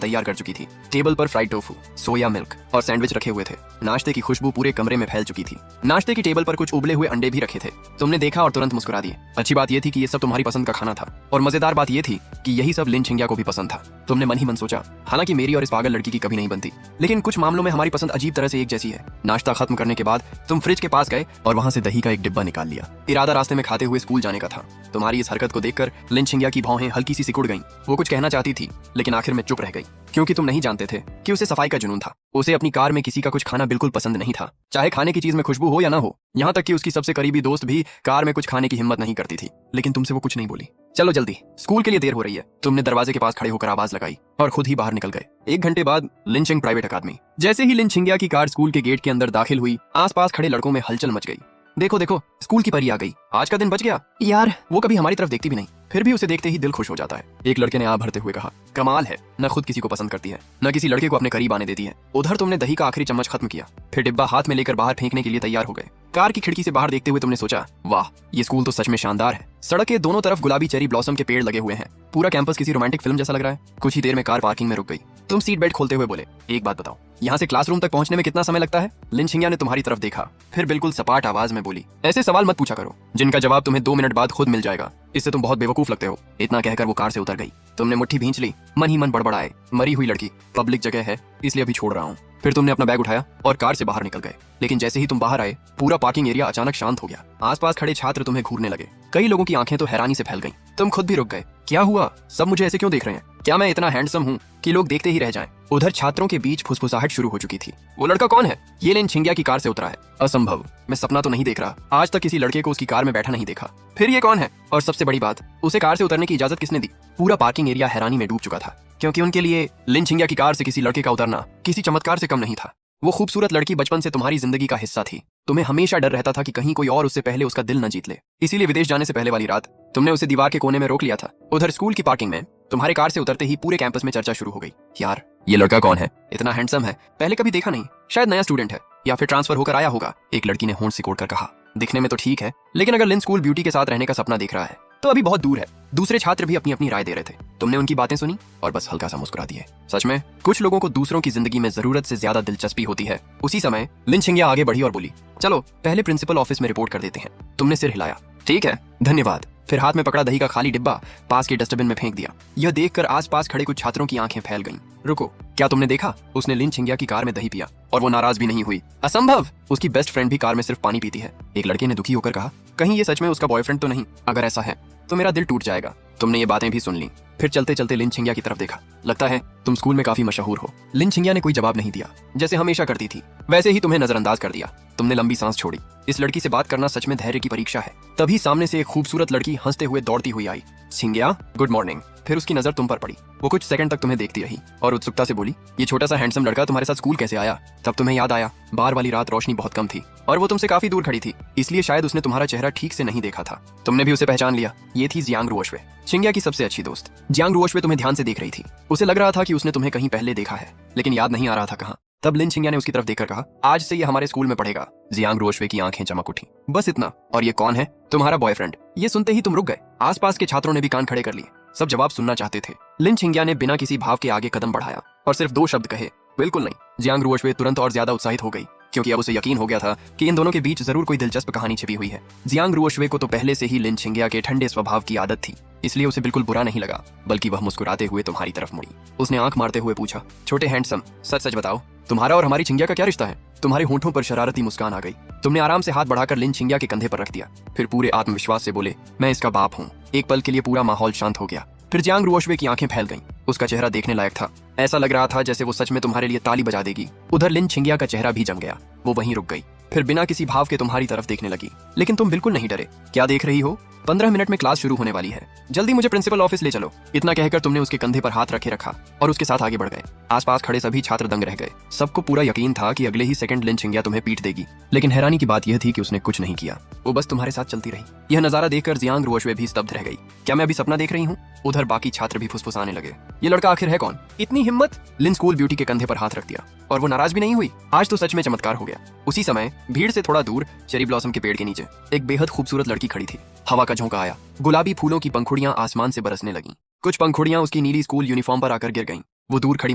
Speaker 1: तैयार कर चुकी थी। टेबल पर फ्राइड टोफू, सोया मिल्क और सैंडविच रखे हुए थे। नाश्ते की खुशबू पूरे कमरे में फैल चुकी थी। नाश्ते की टेबल पर कुछ उबले हुए अंडे भी रखे थे। तुमने देखा और तुरंत मुस्कुरा दिए। अच्छी बात यह थी कि ये सब तुम्हारी पसंद का खाना था और मजेदार बात यह थी कि यही सब लिन छिंगिया को भी पसंद था। तुमने मन ही मन सोचा, हालांकि मेरी और इस पागल लड़की की कभी नहीं बनती, लेकिन कुछ मामलों में हमारी पसंद अजीब तरह से एक जैसी है। नाश्ता खत्म करने के बाद तुम फ्रिज के पास गए और वहां से दही का एक डिब्बा निकाल लिया। इरादा रास्ते में खाते हुए स्कूल जाने का था। तुम्हारी इस हरकत को देखकर लिन छिंगिया की भौहें हल्की सी सिकुड़ गईं। वो कुछ कहना चाहती थी, लेकिन आखिर में चुप रह गई, क्योंकि तुम नहीं जानते थे कि उसे सफाई का जुनून था। उसे अपनी कार में किसी का कुछ खाना बिल्कुल पसंद नहीं था, चाहे खाने की चीज में खुशबू हो या ना हो। यहाँ तक कि उसकी सबसे करीबी दोस्त भी कार में कुछ खाने की हिम्मत नहीं करती थी, लेकिन तुमसे वो कुछ नहीं बोली। चलो जल्दी, स्कूल के लिए देर हो रही है। तुमने दरवाजे के पास खड़े होकर आवाज लगाई और खुद ही बाहर निकल गए। 1 घंटे बाद लिंचिंग प्राइवेट अकादमी। जैसे ही लिन छिंगिया की कार स्कूल के गेट के अंदर दाखिल हुई, आसपास खड़े लड़कों में हलचल मच गई। देखो देखो, स्कूल की परी आ गई, आज का दिन बच गया। यार, वो कभी हमारी तरफ देखती भी नहीं, फिर भी उसे देखते ही दिल खुश हो जाता है। एक लड़के ने आ भरते हुए कहा, कमाल है, न खुद किसी को पसंद करती है, न किसी लड़के को अपने करीब आने देती है। उधर तुमने दही का आखिरी चम्मच खत्म किया, फिर डिब्बा हाथ में लेकर बाहर फेंकने के लिए तैयार हो गए। कार की खिड़की से बाहर देखते हुए तुमने सोचा, वाह, ये स्कूल तो सच में शानदार है। सड़क के दोनों तरफ गुलाबी चेरी ब्लॉसम के पेड़ लगे हुए हैं। पूरा कैंपस किसी रोमांटिक फिल्म जैसा लग रहा है। कुछ ही देर में कार पार्किंग में रुक गई। तुम सीट बेल्ट खोलते हुए बोले, एक बात बताओ, यहाँ से क्लासरूम तक पहुंचने में कितना समय लगता है? लिन छिंगिया ने तुम्हारी तरफ देखा, फिर बिल्कुल सपाट आवाज में बोली, ऐसे सवाल मत पूछा करो जिनका जवाब तुम्हें 2 मिनट बाद खुद मिल जाएगा। इससे तुम बहुत बेवकूफ लगते हो। इतना कहकर वो कार से उतर गई। तुमने मुट्ठी भींच ली, मन ही मन बड़बड़ाए, मरी हुई लड़की, पब्लिक जगह है इसलिए अभी छोड़ रहा हूँ। फिर तुमने अपना बैग उठाया और कार से बाहर निकल गए। लेकिन जैसे ही तुम बाहर आए, पूरा पार्किंग एरिया अचानक शांत हो गया। आसपास खड़े छात्र तुम्हें घूरने लगे। कई लोगों की आंखें तो हैरानी से फैल गईं। तुम खुद भी रुक गए। क्या हुआ? सब मुझे ऐसे क्यों देख रहे हैं? क्या मैं इतना हैंडसम हूँ कि लोग देखते ही रह जाएं? उधर छात्रों के बीच फुसफुसाहट शुरू हो चुकी थी। वो लड़का कौन है? ये लिन छिंगिया की कार से उतरा है। असंभव, मैं सपना तो नहीं देख रहा। आज तक किसी लड़के को उसकी कार में बैठा नहीं देखा। फिर ये कौन है? और सबसे बड़ी बात, उसे कार से उतरने की इजाजत किसने दी? पूरा पार्किंग एरिया हैरानी में डूब चुका था, क्योंकि उनके लिए लिन छिंगिया की कार से किसी लड़के का उतरना किसी चमत्कार से कम नहीं था। वो खूबसूरत लड़की बचपन से तुम्हारी जिंदगी का हिस्सा थी। तुम्हें हमेशा डर रहता था कि कहीं कोई और उससे पहले उसका दिल न जीत ले। इसीलिए विदेश जाने से पहले वाली रात तुमने उसे दीवार के कोने में रोक लिया था। उधर स्कूल की पार्किंग में तुम्हारे कार से उतरते ही पूरे कैंपस में चर्चा शुरू हो गई। यार, ये लड़का कौन है? इतना हैंडसम है, पहले कभी देखा नहीं। शायद नया स्टूडेंट है या फिर ट्रांसफर होकर आया होगा, एक लड़की ने होंठ सिकोड़कर कहा। दिखने में तो ठीक है, लेकिन अगर लिन स्कूल ब्यूटी के साथ रहने का सपना देख रहा है तो अभी बहुत दूर है। दूसरे छात्र भी अपनी अपनी राय दे रहे थे। तुमने उनकी बातें सुनी और बस हल्का सा मुस्कुरा दिए। सच में कुछ लोगों को दूसरों की जिंदगी में जरूरत से ज्यादा दिलचस्पी होती है। उसी समय लिन छिंगिया आगे बढ़ी और बोली, चलो पहले प्रिंसिपल ऑफिस में रिपोर्ट कर देते हैं। तुमने सिर हिलाया। ठीक है, धन्यवाद। फिर हाथ में पकड़ा दही का खाली डिब्बा पास के डस्टबिन में फेंक दिया। यह देखकर आसपास खड़े कुछ छात्रों की आंखें फैल गईं। रुको, क्या तुमने देखा? उसने लिन छिंगिया की कार में दही पिया और वो नाराज भी नहीं हुई। असंभव, उसकी बेस्ट फ्रेंड भी कार में सिर्फ पानी पीती है। एक लड़के ने दुखी होकर कहा, कहीं ये सच में उसका बॉयफ्रेंड तो नहीं? अगर ऐसा है तो मेरा दिल टूट जाएगा। तुमने ये बातें भी सुन ली। फिर चलते चलते लिन छिंगिया की तरफ देखा। लगता है तुम स्कूल में काफी मशहूर हो। लिन छिंगिया ने कोई जवाब नहीं दिया। जैसे हमेशा करती थी वैसे ही तुम्हें नजरअंदाज कर दिया। तुमने लंबी सांस छोड़ी। इस लड़की से बात करना सच में धैर्य की परीक्षा है। तभी सामने से एक खूबसूरत लड़की हंसते हुए दौड़ती हुई आई। छिंगिया, गुड मॉर्निंग। फिर उसकी नजर तुम पर पड़ी। वो कुछ सेकंड तक तुम्हें देखती रही और उत्सुकता से बोली, ये छोटा सा हैंडसम लड़का तुम्हारे साथ स्कूल कैसे आया? तब तुम्हें याद आया बार वाली रात रोशनी बहुत कम थी और वो तुमसे काफी दूर खड़ी थी, इसलिए शायद उसने तुम्हारा चेहरा ठीक से नहीं देखा था। तुमने भी उसे पहचान लिया। ये थी जियांग रुओशवे, छिंगिया की सबसे अच्छी दोस्त। जियांग रुओशवे तुम्हें ध्यान से देख रही थी। उसे लग रहा था कि उसने तुम्हें कहीं पहले देखा है, लेकिन याद नहीं आ रहा था कहाँ। तब लिन छिंगिया ने उसकी तरफ देखकर कहा, आज से ये हमारे स्कूल में पढ़ेगा। जियांग रुओशवे की आंखें चमक उठी। बस इतना? और ये कौन है? तुम्हारा बॉयफ्रेंड। ये सुनते ही तुम रुक गए। आसपास के छात्रों ने भी कान खड़े कर लिए। सब जवाब सुनना चाहते थे। लिन छिंगिया ने बिना किसी भाव के आगे कदम बढ़ाया और सिर्फ 2 शब्द कहे, बिल्कुल नहीं। जियांग रुओशवे तुरंत और ज्यादा उत्साहित हो गई, क्योंकि अब उसे यकीन हो गया था कि इन दोनों के बीच जरूर कोई दिलचस्प कहानी छिपी हुई है। जियांग रुओशवे को तो पहले से ही लिन छिंगिया के ठंडे स्वभाव की आदत थी, इसलिए उसे बिल्कुल बुरा नहीं लगा, बल्कि वह मुस्कुराते हुए तुम्हारी तरफ मुड़ी। उसने आंख मारते हुए पूछा, छोटे हैंडसम, सच सच बताओ, तुम्हारा और हमारी छिंगिया का क्या रिश्ता है? तुम्हारे होंठों पर शरारती मुस्कान आ गई। तुमने आराम से हाथ बढ़ाकर लिन छिंगिया के कंधे पर रख दिया। फिर पूरे आत्मविश्वास से बोले, मैं इसका बाप हूँ। एक पल के लिए पूरा माहौल शांत हो गया। फिर जियांग रुओशवे की आंखें फैल गईं। उसका चेहरा देखने लायक था। ऐसा लग रहा था जैसे वो सच में तुम्हारे लिए ताली बजा देगी। उधर लिन छिंगिया का चेहरा भी जम गया। वो वहीं रुक गई, फिर बिना किसी भाव के तुम्हारी तरफ देखने लगी। लेकिन तुम बिल्कुल नहीं डरे। क्या देख रही हो? 15 मिनट में क्लास शुरू होने वाली है। जल्दी मुझे प्रिंसिपल ऑफिस ले चलो। इतना कहकर तुमने उसके कंधे पर हाथ रखा और उसके साथ आगे बढ़ गए। आसपास खड़े सभी छात्र दंग रह गए। सबको पूरा यकीन था कि अगले ही सेकंड लिन छिंगिया तुम्हें पीट देगी, लेकिन हैरानी की बात यह थी कि उसने कुछ नहीं किया। वो बस तुम्हारे साथ चलती रही। यह नजारा देखकर जियांग रुओशवे भी स्तब्ध रह गई। क्या मैं अभी सपना देख रही हूँ? उधर बाकी छात्र भी फुसफुसाने लगे, ये लड़का आखिर है कौन? इतनी हिम्मत? लिन स्कूल ब्यूटी के कंधे पर हाथ रख दिया और वो नाराज भी नहीं हुई। आज तो सच में चमत्कार हो गया। उसी समय भीड़ से थोड़ा दूर चेरी ब्लॉसम के पेड़ के नीचे एक बेहद खूबसूरत लड़की खड़ी थी। हवा का झोंका आया। गुलाबी फूलों की पंखुड़ियां आसमान से बरसने लगीं। कुछ पंखुड़ियां उसकी नीली स्कूल यूनिफॉर्म पर आकर गिर गईं। वो दूर खड़ी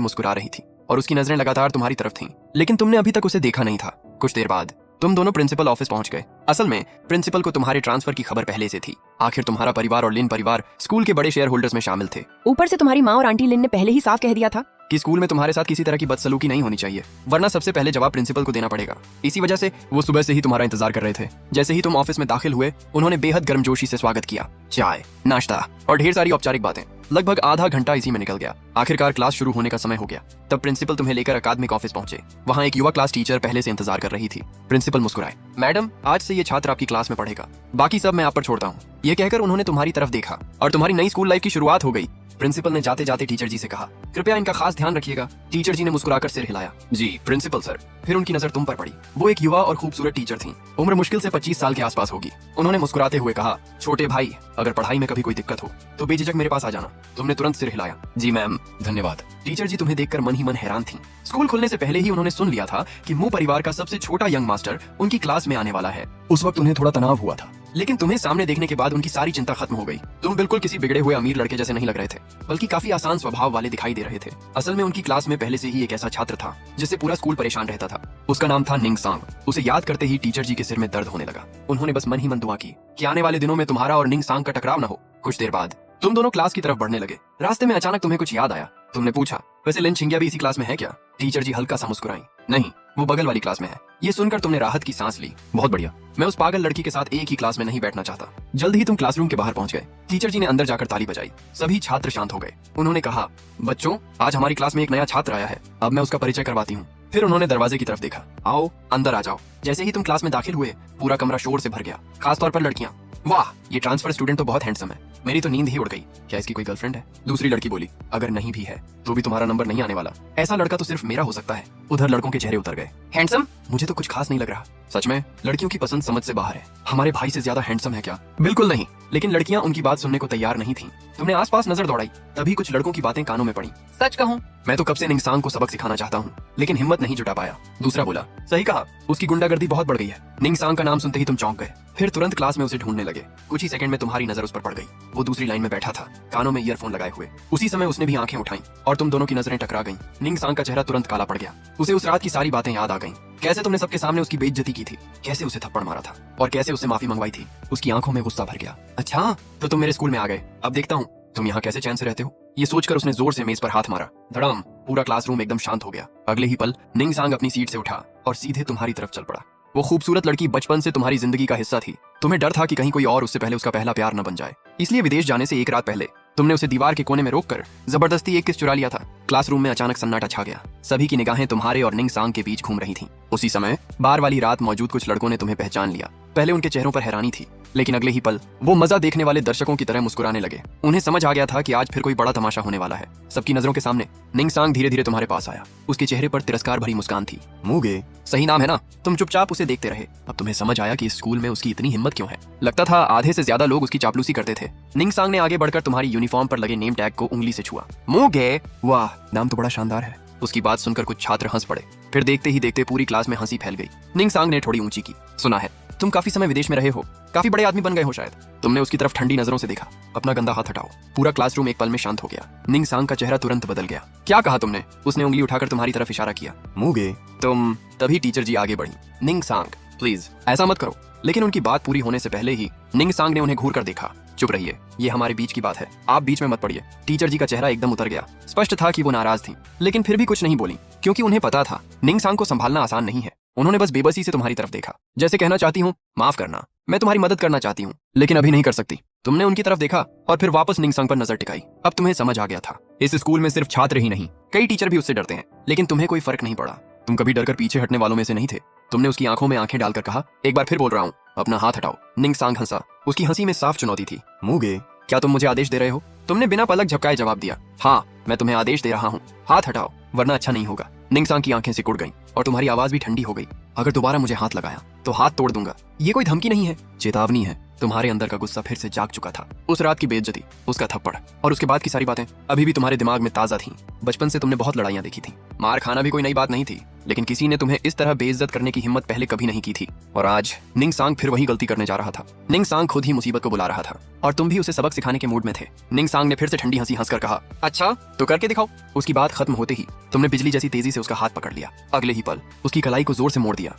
Speaker 1: मुस्कुरा रही थी और उसकी नजरें लगातार तुम्हारी तरफ थीं, लेकिन तुमने अभी तक उसे देखा नहीं था। कुछ देर बाद तुम दोनों प्रिंसिपल ऑफिस पहुंच गए। असल में प्रिंसिपल को तुम्हारे ट्रांसफर की खबर पहले से थी। आखिर तुम्हारा परिवार और लिन परिवार स्कूल के बड़े शेयर होल्डर्स में शामिल थे।
Speaker 2: ऊपर से तुम्हारी माँ और आंटी लिन ने पहले ही साफ कह दिया था
Speaker 1: कि स्कूल में तुम्हारे साथ किसी तरह की बदसलूकी नहीं होनी चाहिए, वरना सबसे पहले जवाब प्रिंसिपल को देना पड़ेगा। इसी वजह से वो सुबह से ही तुम्हारा इंतजार कर रहे थे। जैसे ही तुम ऑफिस में दाखिल हुए, उन्होंने बेहद गर्मजोशी से स्वागत किया। चाय, नाश्ता और ढेर सारी औपचारिक बातें। लगभग आधा घंटा इसी में निकल गया। आखिरकार क्लास शुरू होने का समय हो गया। तब प्रिंसिपल तुम्हें लेकर अकादमिक ऑफिस पहुंचे। वहाँ एक युवा क्लास टीचर पहले से इंतजार कर रही थी। प्रिंसिपल मुस्कुराए, मैडम, आज से ये छात्र आपकी क्लास में पढ़ेगा, बाकी सब मैं आप पर छोड़ता हूँ। ये कहकर उन्होंने तुम्हारी तरफ देखा और तुम्हारी नई स्कूल लाइफ की शुरुआत हो गई। प्रिंसिपल ने जाते जाते टीचर जी से कहा, कृपया इनका खास ध्यान रखिएगा। टीचर जी ने मुस्कुराकर सिर हिलाया, जी प्रिंसिपल सर। फिर उनकी नजर तुम पर पड़ी। वो एक युवा और खूबसूरत टीचर थीं। उम्र मुश्किल से 25 साल के आसपास होगी। उन्होंने मुस्कुराते हुए कहा, छोटे भाई, अगर पढ़ाई में कभी कोई दिक्कत हो तो बेझिझक मेरे पास आ जाना। तुमने तुरंत सिर हिलाया, जी मैम, धन्यवाद। टीचर जी तुम्हें देखकर मन ही मन हैरान थीं। स्कूल खुलने से पहले ही उन्होंने सुन लिया था कि मू परिवार का सबसे छोटा यंग मास्टर उनकी क्लास में आने वाला है। उस वक्त उन्हें थोड़ा तनाव हुआ था, लेकिन तुम्हें सामने देखने के बाद उनकी सारी चिंता खत्म हो गई। तुम बिल्कुल किसी बिगड़े हुए अमीर लड़के जैसे नहीं लग रहे थे, बल्कि काफी आसान स्वभाव वाले दिखाई दे रहे थे। असल में उनकी क्लास में पहले से ही एक ऐसा छात्र था जिससे पूरा स्कूल परेशान रहता था। उसका नाम था निंग सांग। उसे याद करते ही टीचर जी के सिर में दर्द होने लगा। उन्होंने बस मन ही मन दुआ की कि आने वाले दिनों में तुम्हारा और निंग सांग का टकराव न हो। कुछ देर बाद तुम दोनों क्लास की तरफ बढ़ने लगे। रास्ते में अचानक तुम्हें कुछ याद आया। तुमने पूछा, वैसे लिन छिंगिया भी इसी क्लास में है क्या? टीचर जी हल्का सा मुस्कुराई, नहीं, वो बगल वाली क्लास में है। ये सुनकर तुमने राहत की सांस ली। बहुत बढ़िया, मैं उस पागल लड़की के साथ एक ही क्लास में नहीं बैठना चाहता। जल्द ही तुम क्लासरूम के बाहर पहुंच गए। टीचर जी ने अंदर जाकर ताली बजाई। सभी छात्र शांत हो गए। उन्होंने कहा, बच्चों, आज हमारी क्लास में एक नया छात्र आया है। अब मैं उसका परिचय करवाती हूँ। फिर उन्होंने दरवाजे की तरफ देखा। आओ, अंदर आ जाओ। जैसे ही तुम क्लास में दाखिल हुए, पूरा कमरा शोर से भर गया, खासतौर पर लड़कियां। वाह, ये ट्रांसफर स्टूडेंट तो बहुत हैंडसम है। मेरी तो नींद ही उड़ गई। क्या इसकी कोई गर्लफ्रेंड है? दूसरी लड़की बोली, अगर नहीं भी है तो भी तुम्हारा नंबर नहीं आने वाला। ऐसा लड़का तो सिर्फ मेरा हो सकता है। उधर लड़कों के चेहरे उतर गए। हैंडसम? मुझे तो कुछ खास नहीं लग रहा। सच में लड़कियों की पसंद समझ से बाहर है। हमारे भाई से ज्यादा हैंडसम है क्या? बिल्कुल नहीं। लेकिन लड़कियां उनकी बात सुनने को तैयार नहीं थीं। तुमने आसपास नजर दौड़ाई, तभी कुछ लड़कों की बातें कानों में पड़ी।
Speaker 2: सच कहूँ
Speaker 1: मैं तो कब से निंगसांग को सबक सिखाना चाहता हूँ, लेकिन हिम्मत नहीं जुटा पाया। दूसरा बोला, सही कहा, उसकी गुंडागर्दी बहुत बढ़ गई है। निंगसांग का नाम सुनते ही तुम चौंक गए, फिर तुरंत क्लास में उसे ढूंढने लगे। कुछ ही सेकंड में तुम्हारी नजर उस पर पड़ गई। वो दूसरी लाइन में बैठा था, कानों में ईयरफोन लगाए हुए। उसी समय उसने भी आंखें उठाई और तुम दोनों की नजरें टकरा गईं। निंगसांग का चेहरा तुरंत काला पड़ गया। उसे उस रात की सारी बातें याद आ गईं। कैसे तुमने सबके सामने उसकी बेइज्जती की थी, कैसे उसे थप्पड़ मारा था और कैसे उससे माफी मंगवाई थी। उसकी आंखों में गुस्सा भर गया। अच्छा, तो तुम मेरे स्कूल में आ गए, अब देखता हूँ तुम यहाँ कैसे चैन से रहते हो। ये सोचकर उसने जोर से मेज पर हाथ मारा। धड़ाम, पूरा क्लासरूम एकदम शांत हो गया। अगले ही पल निंगसांग अपनी सीट से उठा और सीधे तुम्हारी तरफ चल पड़ा। वो खूबसूरत लड़की बचपन से तुम्हारी जिंदगी का हिस्सा थी। तुम्हें डर था कि कहीं कोई और उससे पहले उसका पहला प्यार न बन जाए, इसलिए विदेश जाने से एक रात पहले तुमने उसे दीवार के कोने में रोककर जबरदस्ती एक किस चुरा लिया था। क्लासरूम में अचानक सन्नाटा छा गया। सभी की निगाहें तुम्हारे और निंगसांग के बीच घूम रही थीं। उसी समय बार वाली रात मौजूद कुछ लड़कों ने तुम्हें पहचान लिया। पहले उनके चेहरों पर हैरानी थी, लेकिन अगले ही पल वो मजा देखने वाले दर्शकों की तरह मुस्कुराने लगे। उन्हें समझ आ गया था कि आज फिर कोई बड़ा तमाशा होने वाला है। सबकी नजरों के सामने निंगसांग धीरे धीरे तुम्हारे पास आया। उसके चेहरे पर तिरस्कार भरी मुस्कान थी। मूगे, सही नाम है ना? तुम चुपचाप उसे देखते रहे। अब तुम्हें समझ आया कि इस स्कूल में उसकी इतनी हिम्मत क्यों है। लगता था आधे से ज्यादा लोग उसकी चापलूसी करते थे। निंगसांग ने आगे बढ़कर तुम्हारी यूनिफॉर्म पर लगे नेम टैग को उंगली से छुआ। मूगे, वाह, नाम तो बड़ा शानदार है। उसकी बात सुनकर कुछ छात्र हंस पड़े। फिर देखते ही देखते पूरी क्लास में हंसी फैल गई। निंगसांग ने थोड़ी ऊंची की, सुना है तुम काफी समय विदेश में रहे हो, काफी बड़े आदमी बन गए हो शायद। तुमने उसकी तरफ ठंडी नजरों से देखा। अपना गंदा हाथ हटाओ। पूरा क्लासरूम एक पल में शांत हो गया। निंगसांग का चेहरा तुरंत बदल गया। क्या कहा तुमने? उसने उंगली उठाकर तुम्हारी तरफ इशारा किया। मूगे, तुम। तभी टीचर जी आगे बढ़ी। निंगसांग, प्लीज ऐसा मत करो। लेकिन उनकी बात पूरी होने से पहले ही निंगसांग ने उन्हें घूर कर देखा। चुप रहिए, ये हमारे बीच की बात है, आप बीच में मत पड़िए। टीचर जी का चेहरा एकदम उतर गया। स्पष्ट था कि वो नाराज थी, लेकिन फिर भी कुछ नहीं बोली, क्योंकि उन्हें पता था निंगसांग को संभालना आसान नहीं है। उन्होंने बस बेबसी से तुम्हारी तरफ देखा, जैसे कहना चाहती हूँ माफ करना, मैं तुम्हारी मदद करना चाहती हूँ, लेकिन अभी नहीं कर सकती। तुमने उनकी तरफ देखा और फिर वापस निंगसांग पर नजर टिकाई। अब तुम्हें समझ आ गया था, इस स्कूल में सिर्फ छात्र ही नहीं, कई टीचर भी उससे डरते हैं, लेकिन तुम्हें कोई फर्क नहीं पड़ा। तुम कभी डरकर पीछे हटने वालों में से नहीं थे। तुमने उसकी आंखों में आंखें डालकर कहा, एक बार फिर बोल रहा हूँ, अपना हाथ हटाओ। निंगसांग हंसा। उसकी हंसी में साफ चुनौती थी। मूगे, क्या तुम मुझे आदेश दे रहे हो? तुमने बिना पलक झपकाए जवाब दिया। हाँ, मैं तुम्हें आदेश दे रहा हूँ, हाथ हटाओ, वरना अच्छा नहीं होगा। निंगसांग की आंखें सिकुड़ गईं और तुम्हारी आवाज भी ठंडी हो गई। अगर दोबारा मुझे हाथ लगाया तो हाथ तोड़ दूंगा। ये कोई धमकी नहीं है, चेतावनी है। तुम्हारे अंदर का गुस्सा फिर से जाग चुका था। उस रात की बेइज्जती, उसका थप्पड़ और उसके बाद की सारी बातें अभी भी तुम्हारे दिमाग में ताजा थीं। बचपन से तुमने बहुत लड़ाइयां देखी थी। मार खाना भी कोई नई बात नहीं थी, लेकिन किसी ने तुम्हें इस तरह बेइज्जत करने की हिम्मत पहले कभी नहीं की थी। और आज निंगसांग फिर वही गलती करने जा रहा था। निंगसांग खुद ही मुसीबत को बुला रहा था और तुम भी उसे सबक सिखाने के मूड में थे। निंगसांग ने फिर से ठंडी हंसी हंसकर कहा, अच्छा तो करके दिखाओ। उसकी बात खत्म होते ही तुमने बिजली जैसी तेजी से उसका हाथ पकड़ लिया। अगले ही पल उसकी कलाई को जोर से मोड़ दिया।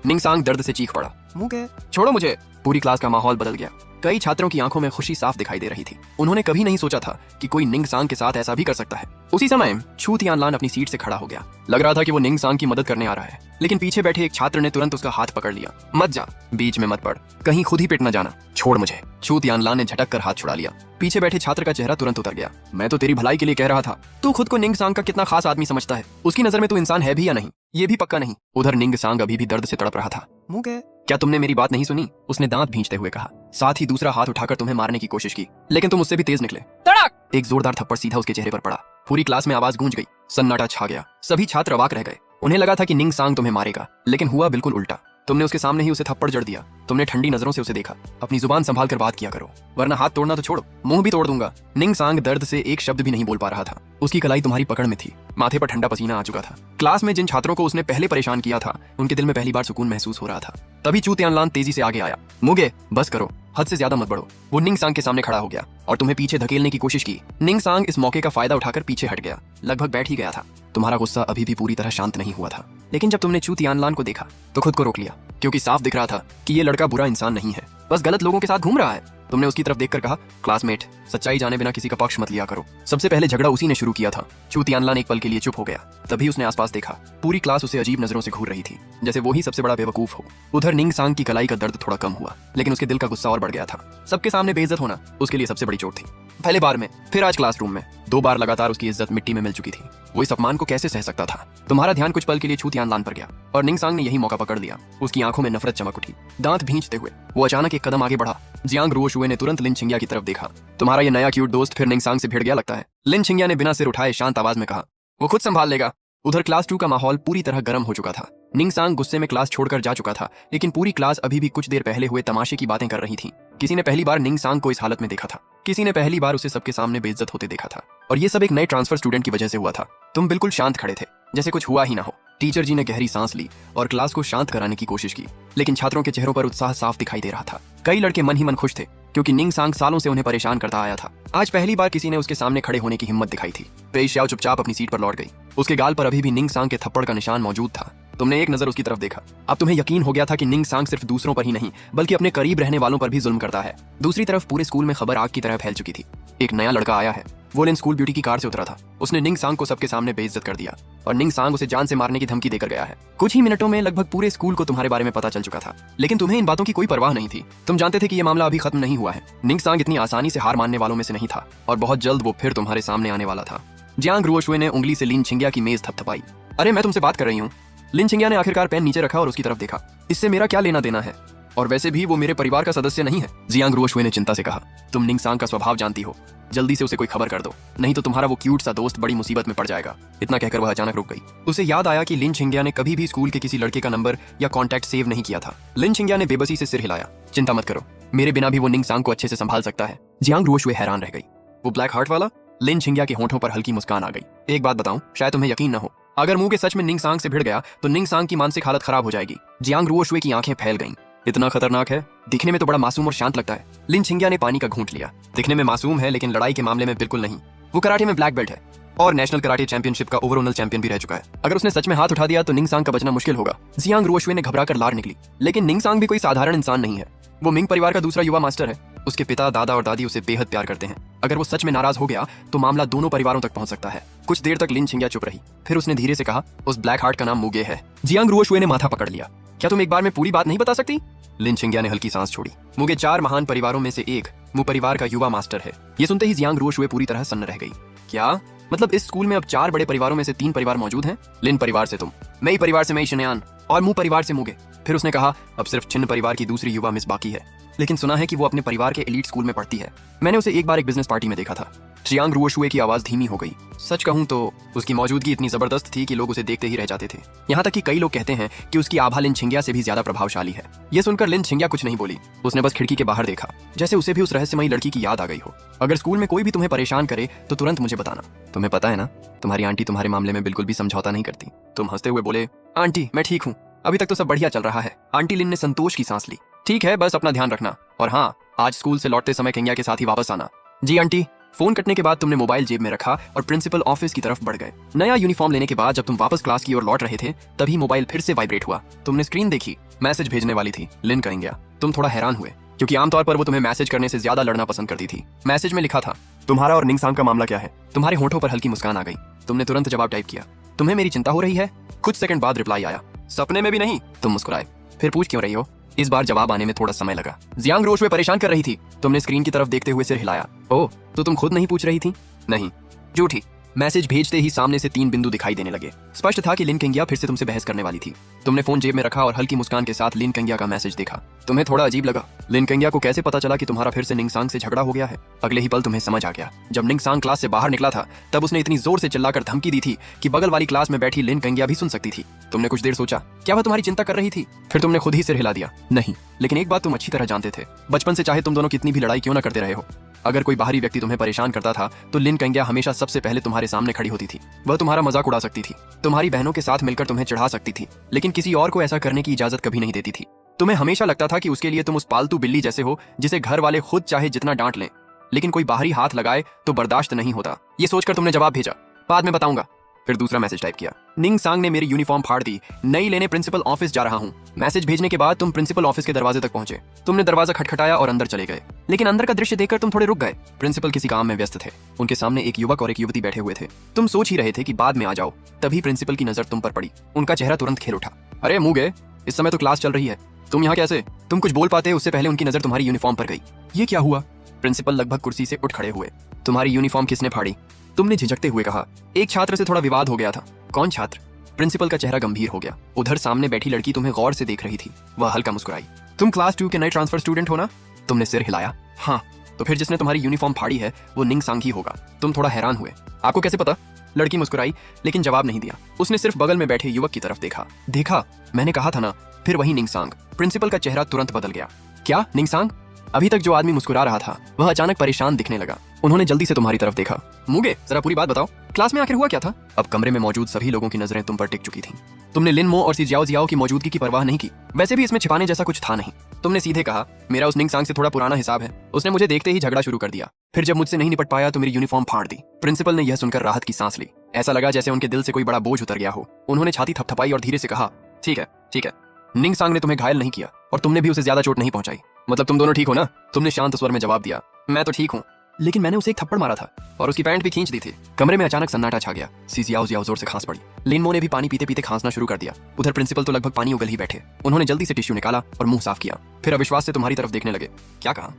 Speaker 1: निंगसांग दर्द से चीख पड़ा। मूगे, छोड़ो मुझे। पूरी क्लास का माहौल बदल गया। कई छात्रों की आंखों में खुशी साफ दिखाई दे रही थी। उन्होंने कभी नहीं सोचा था कि कोई निंगसांग के साथ ऐसा भी कर सकता है। उसी समय छू तियानलान अपनी सीट से खड़ा हो गया। लग रहा था कि वो निंगसांग की मदद करने आ रहा है, लेकिन पीछे बैठे एक छात्र ने तुरंत उसका हाथ पकड़ लिया। मत जा, बीच में मत पड़, कहीं खुद ही पिट न जाना, छोड़ मुझे। छू तियानलान ने झटक कर हाथ छुड़ा लिया। पीछे बैठे छात्र का चेहरा तुरंत उतर गया। मैं तो तेरी भलाई के लिए कह रहा था। तू खुद को निंगसांग का कितना खास आदमी समझता है? उसकी नजर में तू इंसान है भी या नहीं, ये भी पक्का नहीं। उधर निंगसांग अभी भी दर्द से तड़प रहा था। मूगे, क्या तुमने मेरी बात नहीं सुनी? उसने दांत भींचते हुए कहा। साथ ही दूसरा हाथ उठाकर तुम्हें मारने की कोशिश की, लेकिन तुम उससे भी तेज निकले। तड़क! एक जोरदार थप्पड़ सीधा उसके चेहरे पर पड़ा। पूरी क्लास में आवाज गूंज गई। सन्नाटा छा गया। सभी छात्र अवाक रह गए। उन्हें लगा था कि निंगसांग तुम्हें मारेगा, लेकिन हुआ बिल्कुल उल्टा। तुमने उसके सामने ही उसे थप्पड़ जड़ दिया। तुमने ठंडी नजरों से उसे देखा। अपनी जुबान संभाल कर बात किया करो, वरना हाथ तोड़ना तो छोड़ो, मुंह भी तोड़ दूंगा। निंगसांग दर्द से एक शब्द भी नहीं बोल पा रहा था। उसकी कलाई तुम्हारी पकड़ में थी। माथे पर ठंडा पसीना आ चुका था। क्लास में जिन छात्रों को उसने पहले परेशान किया था, उनके दिल में पहली बार सुकून महसूस हो रहा था। तभी चू तियानलान तेजी से आगे आया। मूगे, बस करो, हद से ज्यादा मत बढ़ो। वो निंगसांग के सामने खड़ा हो गया और तुम्हें पीछे धकेलने की कोशिश की। निंगसांग इस मौके का फायदा उठाकर पीछे हट गया। लगभग बैठ ही गया था। तुम्हारा गुस्सा अभी भी पूरी तरह शांत नहीं हुआ था, लेकिन जब तुमने चू तियानलान को देखा तो खुद को रोक लिया, क्योंकि साफ दिख रहा था कि ये लड़का बुरा इंसान नहीं है, बस गलत लोगों के साथ घूम रहा है। तुमने उसकी तरफ देखकर कहा, क्लासमेट, सच्चाई जाने बिना किसी का पक्ष मत लिया करो। सबसे पहले झगड़ा उसी ने शुरू किया था। चू तियानलान एक पल के लिए चुप हो गया। तभी उसने आसपास देखा। पूरी क्लास उसे अजीब नजरों से घूर रही थी, जैसे वो ही सबसे बड़ा बेवकूफ हो। उधर निंगसांग की कलाई का दर्द थोड़ा कम हुआ, लेकिन उसके दिल का गुस्सा और बढ़ गया था। सबके सामने बेइज्जत होना उसके लिए सबसे बड़ी चोट थी। पहले बार में, फिर आज क्लासरूम में। 2 बार लगातार उसकी इज्जत मिट्टी में मिल चुकी थी। वो इस अपमान को कैसे सह सकता था? तुम्हारा ध्यान कुछ पल के लिए चू तियानलान पर गया और निंगसांग ने यही मौका पकड़ लिया। उसकी आंखों में नफरत चमक उठी। दांत भींचते हुए वो अचानक एक कदम आगे बढ़ा। जियांग रुओशुए ने तुरंत लिन छिंगिया की तरफ देखा। तुम्हारा ये नया क्यूट दोस्त फिर निंगसांग से भिड़ गया लगता है। लिन छिंगिया ने बिना सिर उठाए शांत आवाज में कहा, वो खुद संभाल लेगा। उधर क्लास 2 का माहौल पूरी तरह गर्म हो चुका था। निंग सांग गुस्से में क्लास छोड़कर जा चुका था, लेकिन पूरी क्लास अभी भी कुछ देर पहले हुए तमाशे की बातें कर रही थी। किसी ने पहली बार निंग सांग को इस हालत में देखा था, किसी ने पहली बार उसे सबके सामने बेइज्जत होते देखा था, और ये सब एक नए ट्रांसफर स्टूडेंट की वजह से हुआ था। तुम बिल्कुल शांत खड़े थे, जैसे कुछ हुआ ही ना हो। टीचर जी ने गहरी सांस ली और क्लास को शांत कराने की कोशिश की, लेकिन छात्रों के चेहरों पर उत्साह साफ दिखाई दे रहा था। कई लड़के मन ही मन खुश थे, क्योंकि निंग सांग सालों से उन्हें परेशान करता आया था। आज पहली बार किसी ने उसके सामने खड़े होने की हिम्मत दिखाई थी। पेई शाओ चुपचाप अपनी सीट पर लौट गई। उसके गाल पर अभी भी निंग सांग के थप्पड़ का निशान मौजूद था। तुमने एक नजर उसकी तरफ देखा। अब तुम्हें यकीन हो गया था कि निंग सांग सिर्फ दूसरों पर ही नहीं, बल्कि अपने करीब रहने वालों पर भी जुल्म करता है। दूसरी तरफ पूरे स्कूल में खबर आग की तरह फैल चुकी थी। एक नया लड़का आया है। वो लिन स्कूल ब्यूटी की कार से उतरा था। उसने निंग सांग को सबके सामने बेइज्जत कर दिया, और निंग सांग उसे जान से मारने की धमकी देकर गया है। कुछ ही मिनटों में लगभग पूरे स्कूल को तुम्हारे बारे में पता चल चुका था, लेकिन तुम्हें इन बातों की कोई परवाह नहीं थी। तुम जानते थे कि ये मामला अभी खत्म नहीं हुआ है। निंग सांग इतनी आसानी से हार मानने वालों में से नहीं था, और बहुत जल्द वो फिर तुम्हारे सामने आने वाला था। जियांग रुओशुए ने उंगली से लिन छिंगिया की मेज थपथपाई। अरे मैं तुमसे बात कर रही हूँ। लिन छिंगिया ने आखिरकार पेन नीचे रखा और उसकी तरफ देखा। इससे मेरा क्या लेना देना है, और वैसे भी वो मेरे परिवार का सदस्य नहीं है। जियांग रुओशुए ने चिंता से कहा, तुम निंग सांग का स्वभाव जानती हो, जल्दी से उसे कोई खबर कर दो, नहीं तो तुम्हारा वो क्यूट सा दोस्त बड़ी मुसीबत में पड़ जाएगा। इतना कहकर वह अचानक रुक गई। उसे याद आया कि लिन छिंगिया ने कभी भी स्कूल के किसी लड़के का नंबर या कॉन्टैक्ट सेव नहीं किया था। लिन छिंगिया ने बेबसी से सिर हिलाया। चिंता मत करो, मेरे बिना भी वो निंग सांग को अच्छे से संभाल सकता है। जियांग रुओशुए हैरान रह गई। वो ब्लैक हार्ट वाला? लिन छिंगिया के होंठों पर हल्की मुस्कान आ गई। एक बात बताऊं, शायद तुम्हें यकीन न हो, अगर मुंह के सच में निंग सांग से भिड़ गया तो निंग सांग की मानसिक हालत खराब हो जाएगी। जियांग रुओशुए की आंखें फैल गईं। इतना खतरनाक है? दिखने में तो बड़ा मासूम और शांत लगता है। लिन छिंगिया ने पानी का घूंट लिया। दिखने में मासूम है, लेकिन लड़ाई के मामले में बिल्कुल नहीं। वो कराटे में ब्लैक बेल्ट है और नेशनल कराटे चैंपियनशिप का ओवरऑल चैंपियन भी रह चुका है। अगर उसने सच में हाथ उठा दिया तो निंग सांग का बचना मुश्किल होगा। जियांग रुओशुए ने घबराकर लार निकली। लेकिन निंग सांग भी कोई साधारण इंसान नहीं है। वो मिंग परिवार का दूसरा युवा मास्टर है। उसके पिता, दादा और दादी उसे बेहद प्यार करते हैं। अगर वो सच में नाराज हो गया तो मामला दोनों परिवारों तक पहुंच सकता है। कुछ देर तक लिन छिंगिया चुप रही, फिर उसने धीरे से कहा, उस ब्लैक हार्ट का नाम मुगे है। जियांग रुओशुए ने माथा पकड़ लिया। क्या तुम एक बार में पूरी बात नहीं बता सकती? लिन छिंगिया ने हल्की सांस छोड़ी। मुगे 4 महान परिवारों में से एक मु परिवार का युवा मास्टर है। ये सुनते ही जियांग रुओशुए पूरी तरह सन्न रह गई। क्या मतलब इस स्कूल में अब 4 बड़े परिवारों में से 3 परिवार मौजूद हैं? लिन परिवार से तुम, मई परिवार से मई शिनयान, और मु परिवार से मुगे। फिर उसने कहा, अब सिर्फ छिन्न परिवार की दूसरी युवा मिस बाकी है, लेकिन सुना है कि वो अपने परिवार के एलीट स्कूल में पढ़ती है। मैंने उसे एक बार एक बिजनेस पार्टी में देखा था। जियांग रुओशुए की आवाज धीमी हो गई। सच कहूं तो उसकी मौजूदगी इतनी जबरदस्त थी कि लोग उसे देखते ही रह जाते थे। यहाँ तक कि कई लोग कहते हैं कि उसकी आभा लिन छिंगिया से भी ज्यादा प्रभावशाली है। ये सुनकर लिन छिंगिया कुछ नहीं बोली। उसने बस खिड़की के बाहर देखा, जैसे उसे भी उस रहस्यमयी लड़की की याद आ गई हो। अगर स्कूल में कोई भी तुम्हें परेशान करे तो तुरंत मुझे बताना। तुम्हें पता है ना, तुम्हारी आंटी तुम्हारे मामले में बिल्कुल भी समझौता नहीं करती। तुम हंसते हुए बोले, आंटी मैं ठीक हूँ, अभी तक तो सब बढ़िया चल रहा है। आंटी लिन ने संतोष की सांस ली। ठीक है, बस अपना ध्यान रखना, और हाँ, आज स्कूल से लौटते समय केंगिया के साथ ही वापस आना। जी आंटी। फोन कटने के बाद तुमने मोबाइल जेब में रखा और प्रिंसिपल ऑफिस की तरफ बढ़ गए। नया यूनिफॉर्म लेने के बाद जब तुम वापस क्लास की ओर लौट रहे थे, तभी मोबाइल फिर से वाइब्रेट हुआ। तुमने स्क्रीन देखी, मैसेज भेजने वाली थी, लिन केंगिया। तुम थोड़ा हैरान हुए, क्योंकि आमतौर पर वो तुम्हें मैसेज करने से ज्यादा लड़ना पसंद करती थी। मैसेज में लिखा था, तुम्हारा और निंग सांग का मामला क्या है? तुम्हारे होंठों पर हल्की मुस्कान आ गई। तुमने तुरंत जवाब टाइप किया, तुम्हें मेरी चिंता हो रही है? कुछ सेकंड बाद रिप्लाई आया, सपने में भी नहीं। तुम मुस्कुराए। फिर पूछ क्यों रही हो? इस बार जवाब आने में थोड़ा समय लगा। जियांग रुओशुए परेशान कर रही थी। तुमने स्क्रीन की तरफ देखते हुए सिर हिलाया। ओह, तो तुम खुद नहीं पूछ रही थी? नहीं। झूठी। मैसेज भेजते ही सामने से 3 बिंदु दिखाई देने लगे। स्पष्ट था कि लिन केंगिया फिर से तुमसे बहस करने वाली थी। तुमने फोन जेब में रखा और हल्की मुस्कान के साथ लिन केंगिया का मैसेज देखा। तुम्हें थोड़ा अजीब लगा। लिन केंगिया को कैसे पता चला कि तुम्हारा फिर से निंग सांग से झगड़ा हो गया है? अगले ही पल तुम्हें समझ आ गया। जब निंग सांग क्लास से बाहर निकला था, तब उसने इतनी जोर से चिल्लाकर धमकी दी थी कि बगल वाली क्लास में बैठी लिन केंगिया भी सुन सकती थी। तुमने कुछ देर सोचा, क्या वह तुम्हारी चिंता कर रही थी? फिर तुमने खुद ही सिर हिला दिया। नहीं, लेकिन एक बात तुम अच्छी तरह जानते थे, बचपन से चाहे तुम दोनों कितनी भी लड़ाई क्यों न करते रहे हो, अगर कोई बाहरी व्यक्ति तुम्हें परेशान करता था तो लिन केंगिया हमेशा सबसे पहले तुम्हारे सामने खड़ी होती थी। वह तुम्हारा मजाक उड़ा सकती थी, तुम्हारी बहनों के साथ मिलकर तुम्हें चिढ़ा सकती थी, लेकिन किसी और को ऐसा करने की इजाजत कभी नहीं देती थी। तुम्हें हमेशा लगता था कि उसके लिए तुम उस पालतू बिल्ली जैसे हो जिसे घर वाले खुद चाहे जितना डांट लें, लेकिन कोई बाहरी हाथ लगाए तो बर्दाश्त नहीं होता। ये सोचकर तुमने जवाब भेजा, बाद में बताऊंगा। फिर दूसरा मैसेज टाइप किया, निंग सांग ने मेरी यूनिफॉर्म फाड़ दी, नई लेने प्रिंसिपल ऑफिस जा रहा हूँ। मैसेज भेजने के बाद तुम प्रिंसिपल ऑफिस के दरवाजे तक पहुंचे। तुमने दरवाजा खटखटाया और अंदर चले गए, लेकिन अंदर का दृश्य देखकर तुम थोड़े रुक गए। प्रिंसिपल किसी काम में व्यस्त थे। उनके सामने एक युवक और एक युवती बैठे हुए थे। तुम सोच ही रहे थे कि बाद में आ जाओ, तभी प्रिंसिपल की नजर तुम पर पड़ी। उनका चेहरा तुरंत खिल उठा। अरे मुगे, इस समय तो क्लास चल रही है, तुम यहाँ कैसे? तुम कुछ बोल पाते उससे पहले उनकी नजर तुम्हारी यूनिफॉर्म पर गई। ये क्या हुआ? प्रिंसिपल लगभग कुर्सी से उठ खड़े हुए। तुम्हारी यूनिफॉर्म किसने फाड़ी? तुमने झिझकते हुए कहा। एक छात्र से थोड़ा विवाद हो गया था। कौन छात्र? प्रिंसिपल का चेहरा गंभीर हो गया। उधर सामने बैठी लड़की तुम्हें गौर से देख रही थी। वह हल्का मुस्कुराई। तुम क्लास 2 के नए ट्रांसफर स्टूडेंट हो ना? तुमने सिर हिलाया। हाँ। तो फिर जिसने तुम्हारी यूनिफॉर्म फाड़ी है वो निंग सांग ही होगा। तुम थोड़ा हैरान हुए। आपको कैसे पता? लड़की मुस्कुराई लेकिन जवाब नहीं दिया। उसने सिर्फ बगल में बैठे युवक की तरफ देखा। मैंने कहा था ना। फिर वही निंगसांग। प्रिंसिपल का चेहरा तुरंत बदल गया। क्या निंगसांग? अभी तक जो आदमी मुस्कुरा रहा था वह अचानक परेशान दिखने लगा। उन्होंने जल्दी से तुम्हारी तरफ देखा। मुगे, जरा पूरी बात बताओ, क्लास में आखिर हुआ क्या था? अब कमरे में मौजूद सभी लोगों की नजरें तुम पर टिक चुकी थीं। तुमने लिन मो और सी जियाओ जियाओ की मौजूदगी की परवाह नहीं की। वैसे भी इसमें छिपाने जैसा कुछ था नहीं। तुमने सीधे कहा, मेरा उस निंगसांग से थोड़ा पुराना हिसाब है। उसने मुझे देखते ही झगड़ा शुरू कर दिया। फिर जब मुझसे नहीं निपट पाया तो मेरी यूनिफॉर्म फाड़ दी। प्रिंसिपल ने यह सुनकर राहत की सांस ली। ऐसा लगा जैसे उनके दिल से कोई बड़ा बोझ उतर गया हो। उन्होंने छाती थपथपाई और धीरे से कहा, ठीक है। निंगसांग ने तुम्हें घायल नहीं किया और तुमने भी उसे ज्यादा चोट नहीं पहुंचाई। मतलब तुम दोनों ठीक हो ना? तुमने शांत स्वर में जवाब दिया, मैं तो ठीक हूँ, लेकिन मैंने उसे एक थप्पड़ मारा था और उसकी पैंट भी खींच दी थी। कमरे में अचानक सन्नाटा छा गया। सी जियाओ जियाओ जोर से खांस पड़ी। लिन मो ने भी पानी पीते पीते खांसना शुरू कर दिया। उधर प्रिंसिपल तो लगभग पानी उगल ही बैठे। उन्होंने जल्दी से टिश्यू निकाला और मुंह साफ किया। फिर अविश्वास से तुम्हारी तरफ देखने लगे। क्या कहा?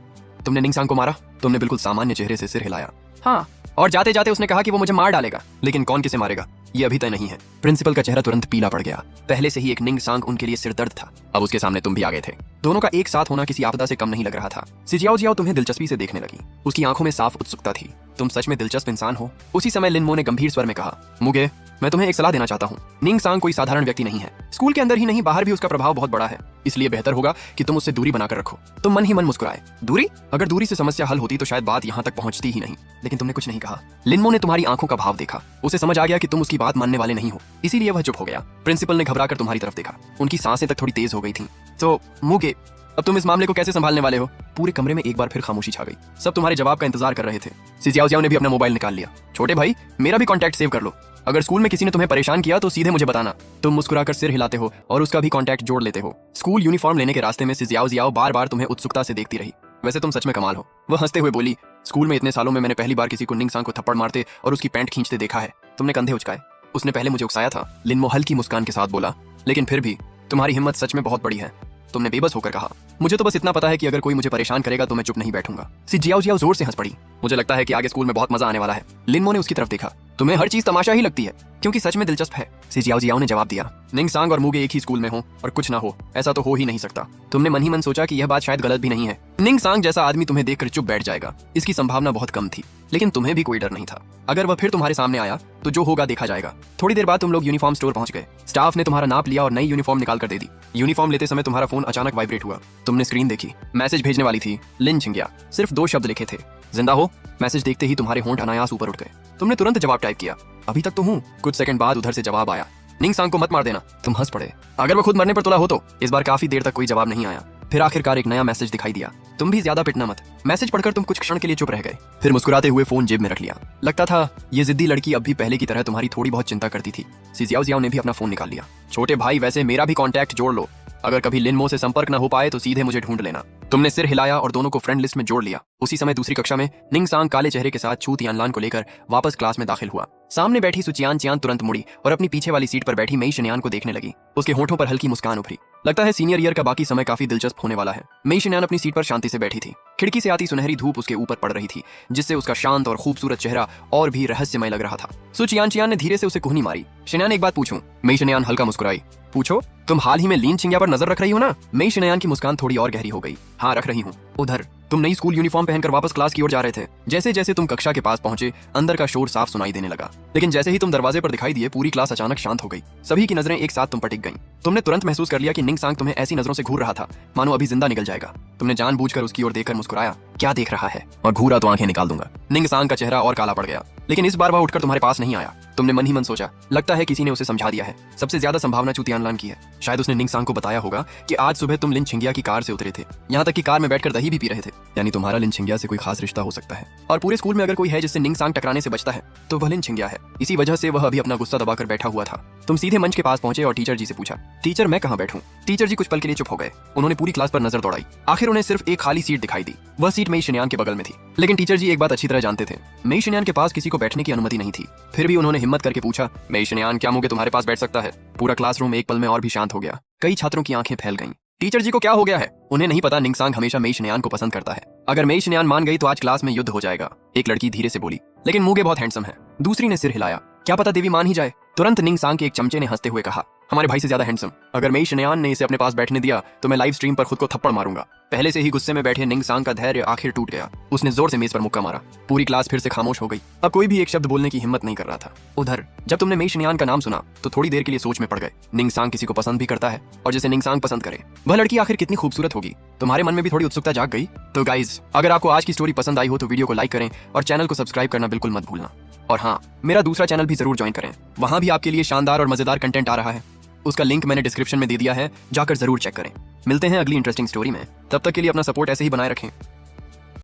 Speaker 1: तुमने निंगसांग को मारा? तुमने बिल्कुल सामान्य चेहरे से सिर हिलाया। हाँ, और जाते जाते उसने कहा कि वो मुझे मार डालेगा, लेकिन कौन किसे मारेगा ये अभी तय नहीं है। प्रिंसिपल का चेहरा तुरंत पीला पड़ गया। पहले से ही एक निंगसांग उनके लिए सिरदर्द था। अब उसके सामने तुम भी आ गए थे। दोनों का एक साथ होना किसी आपदा से कम नहीं लग रहा था। सी जियाओ जियाओ तुम्हें दिलचस्पी से देखने लगी। उसकी आंखों में साफ उत्सुकता थी। तुम सच में दिलचस्प इंसान हो। उसी समय लिन मो ने गंभीर स्वर में कहा, मुगे, मैं तुम्हें एक सलाह देना चाहता हूँ। निंगसांग कोई साधारण व्यक्ति नहीं है। स्कूल के अंदर ही नहीं, बाहर भी उसका प्रभाव बहुत बड़ा है। इसलिए बेहतर होगा कि तुम उससे दूरी बनाकर रखो। तुम मन ही मन मुस्कुराए। दूरी? अगर दूरी से समस्या हल होती तो शायद बात यहाँ तक पहुंचती ही नहीं, लेकिन तुमने कुछ नहीं कहा। लिन मो ने तुम्हारी आंखों का भाव देखा। उसे समझ आ गया कि तुम उसकी बात मानने वाले नहीं हो, इसीलिए वह चुप हो गया। प्रिंसिपल ने घबराकर तुम्हारी तरफ देखा। उनकी सांसें तक थोड़ी तेज हो गई थीं। तो मुगे, अब तुम इस मामले को कैसे संभालने वाले हो? पूरे कमरे में एक बार फिर खामोशी छा गई। सब तुम्हारे जवाब का इंतजार कर रहे थे। सी जियाओ जियाओ ने भी अपना मोबाइल निकाल लिया। छोटे भाई, मेरा भी कांटेक्ट सेव कर लो। अगर स्कूल में किसी ने तुम्हें परेशान किया तो सीधे मुझे बताना। तुम मुस्कुराकर सिर हिलाते हो और उसका भी कांटेक्ट जोड़ लेते हो। स्कूल यूनिफॉर्म लेने के रास्ते में सी जियाओ जियाओ बार बार तुम्हें उत्सुकता से देखती रही। वैसे तुम सच में कमाल हो। वह हंसते हुए बोली, स्कूल में इतने सालों में मैंने पहली बार किसी को निंगसांग को थप्पड़ मारते और उसकी पैंट खींचते देखा है। तुमने कंधे उचकाए। उसने पहले मुझे उकसाया था, लिन मो हल्की मुस्कान के साथ बोला, लेकिन फिर भी तुम्हारी हिम्मत सच में बहुत बड़ी है। तुमने बेबस होकर कहा, मुझे तो बस इतना पता है कि अगर कोई मुझे परेशान करेगा तो मैं चुप नहीं बैठूंगा। सी जियाओ जियाओ जोर से हंस पड़ी। मुझे लगता है कि आगे स्कूल में बहुत मजा आने वाला है। लिन मो ने उसकी तरफ देखा। तुम्हें हर चीज तमाशा ही लगती है, क्योंकि सच में दिलचस्प है। सी जियाओ जियाओ ने जवाब दिया, निंगसांग और मुगे एक ही स्कूल में हो और कुछ ना हो, ऐसा तो हो ही नहीं सकता। तुमने मन ही मन सोचा कि यह बात शायद गलत भी नहीं है। निंगसांग जैसा आदमी तुम्हें देखकर चुप बैठ जाएगा, इसकी संभावना बहुत कम थी, लेकिन तुम्हें भी कोई डर नहीं था। अगर वह फिर तुम्हारे सामने आया तो जो होगा देखा जाएगा। थोड़ी देर बाद तुम लोग यूनिफॉर्म स्टोर पहुंच गए। स्टाफ ने तुम्हारा नाप लिया और नई यूनिफॉर्म निकाल कर दे दी। यूनिफॉर्म लेते समय तुम्हारा फोन अचानक वाइब्रेट हुआ। तुमने स्क्रीन देखी। मैसेज भेजने वाली थी, लिन छिंगिया। सिर्फ 2 शब्द लिखे थे, जिंदा हो। मैसेज देखते ही तुम्हारे होंठ अनायास ऊपर उठ गए। तुमने तुरंत जवाब टाइप किया, अभी तक तो हूँ। कुछ सेकंड बाद उधर से जवाब आया, निंगसांग को मत मार देना। तुम हंस पड़े। अगर वो खुद मरने पर तुला हो तो। इस बार काफी देर तक कोई जवाब नहीं आया। फिर आखिरकार एक नया मैसेज दिखाई दिया, तुम भी ज्यादा पिटना मत। मैसेज पढ़कर तुम कुछ क्षण के लिए चुप रह गए, फिर मुस्कुराते हुए फोन जेब में रख लिया। लगता था ये जिद्दी लड़की अब भी पहले की तरह तुम्हारी थोड़ी बहुत चिंता करती थी। सी जियाओ जियाओ ने भी अपना फोन निकाल लिया। छोटे भाई, वैसे मेरा भी कांटेक्ट जोड़ लो। अगर कभी लिन मो से संपर्क न हो पाए तो सीधे मुझे ढूंढ लेना। तुमने सिर हिलाया और दोनों को फ्रेंड लिस्ट में जोड़ लिया। उसी समय दूसरी कक्षा में निंगसांग काले चेहरे के साथ छू तियानलान को लेकर वापस क्लास में दाखिल हुआ। सामने बैठी सुचियान चियान तुरंत मुड़ी और अपनी पीछे वाली सीट पर बैठी मेई शिनयान को देखने लगी। उसके होठों पर हल्की मुस्कान उभरी। लगता है सीनियर ईयर का बाकी समय काफी दिलचस्प होने वाला है। मेई शिनयान अपनी सीट पर शांति से बैठी थी। खिड़की से आती सुनहरी धूप उसके ऊपर पड़ रही थी, जिससे उसका शांत और खूबसूरत चेहरा और भी रहस्यमय लग रहा था। सुचियान चियान ने धीरे से उसे कुहनी मारी। शिनयान, एक बात पूछूं? मेई शिनयान हल्का मुस्कुराई। पूछो। तुम हाल ही में लिन छिंगिया पर नजर रख रही हो ना? मेई शिनयान की मुस्कान थोड़ी और गहरी हो गई। हाँ, रख रही हूँ। उधर तुम नई स्कूल यूनिफॉर्म पहनकर वापस क्लास की ओर जा रहे थे। जैसे जैसे तुम कक्षा के पास पहुंचे, अंदर का शोर साफ सुनाई देने लगा। लेकिन जैसे ही तुम दरवाजे पर दिखाई दिए, पूरी क्लास अचानक शांत हो गई। सभी की नजरें एक साथ तुम पर टिक गईं। तुमने तुरंत महसूस कर लिया कि निंगसांग तुम्हें ऐसी नजरों से घूर रहा था मानो अभी जिंदा निकल जाएगा। तुमने जानबूझकर उसकी ओर देखकर मुस्कुराया। क्या देख रहा है? और घूरा तो आंखें निकाल दूंगा। निंगसांग का चेहरा और काला पड़ गया, लेकिन इस बार वह उठकर तुम्हारे पास नहीं आया। तुमने मन ही मन सोचा, लगता है किसी ने उसे समझा दिया है। सबसे ज्यादा संभावना चू तियानलान की है। शायद उसने निंगसांग को बताया होगा कि आज सुबह तुम लिन छिंगिया की कार से उतरे थे, यहाँ तक कि कार में बैठकर दही भी पी रहे थे। यानी तुम्हारा लिन छिंगिया से कोई खास रिश्ता हो सकता है। और पूरे स्कूल में अगर कोई है जिससे निंगसांग टकराने से बचता है तो वह लिन छिंगिया है। इसी वजह से वह अभी अपना गुस्सा दबाकर बैठा हुआ था। तुम सीधे मंच के पास पहुंचे और टीचर जी से पूछा, टीचर मैं कहाँ बैठूं? टीचर जी कुछ पल के लिए चुप हो गए। उन्होंने पूरी क्लास पर नजर दौड़ाई। आखिर उन्हें सिर्फ एक खाली सीट दिखाई दी। वह सीट मेई शिनयान के बगल में थी। लेकिन टीचर जी एक बात अच्छी तरह जानते थे, मेई शिनयान के पास किसी को बैठने की अनुमति नहीं थी। फिर भी उन्होंने हिम्मत करके पूछा, मेई शिनयान, क्या मुगे तुम्हारे पास बैठ सकता है? पूरा क्लासरूम एक पल में और भी शांत हो गया। कई छात्रों की आंखें फैल गईं। टीचर जी को क्या हो गया है? उन्हें नहीं पता निंगसांग हमेशा मेई शिनयान को पसंद करता है। अगर मेई शिनयान मान गई तो आज क्लास में युद्ध हो जाएगा। एक लड़की धीरे से बोली, लेकिन मुगे बहुत हैंडसम है। दूसरी ने सिर हिलाया, क्या पता देवी मान ही जाए। तुरंत निंगसांग के एक चमचे ने हंसते हुए कहा, हमारे भाई से ज्यादा हैंडसम। अगर मेई शनयान ने इसे अपने पास बैठने दिया तो मैं लाइव स्ट्रीम पर खुद को थप्पड़ मारूंगा। पहले से ही गुस्से में बैठे निंग सांग का धैर्य आखिर टूट गया। उसने जोर से मेज पर मुक्का मारा। पूरी क्लास फिर से खामोश हो गई। अब कोई भी एक शब्द बोलने की हिम्मत नहीं कर रहा था। उधर जब तुमने मेई शनयान का नाम सुना तो थोड़ी देर के लिए सोच में पड़ गए। निंग सांग किसी को पसंद भी करता है, और जिसे निंग सांग पसंद करे वह लड़की आखिर कितनी खूबसूरत होगी। तुम्हारे मन में भी थोड़ी उत्सुकता जाग गई। तो गाइज, अगर आपको आज की स्टोरी पसंद आई हो तो वीडियो को लाइक करें और चैनल को सब्सक्राइब करना बिल्कुल मत भूलना। और हाँ, मेरा दूसरा चैनल भी जरूर ज्वाइन करें, वहां भी आपके लिए शानदार और मजेदार कंटेंट आ रहा है। उसका लिंक मैंने डिस्क्रिप्शन में दे दिया है, जाकर जरूर चेक करें। मिलते हैं अगली इंटरेस्टिंग स्टोरी में। तब तक के लिए अपना सपोर्ट ऐसे ही बनाए रखें।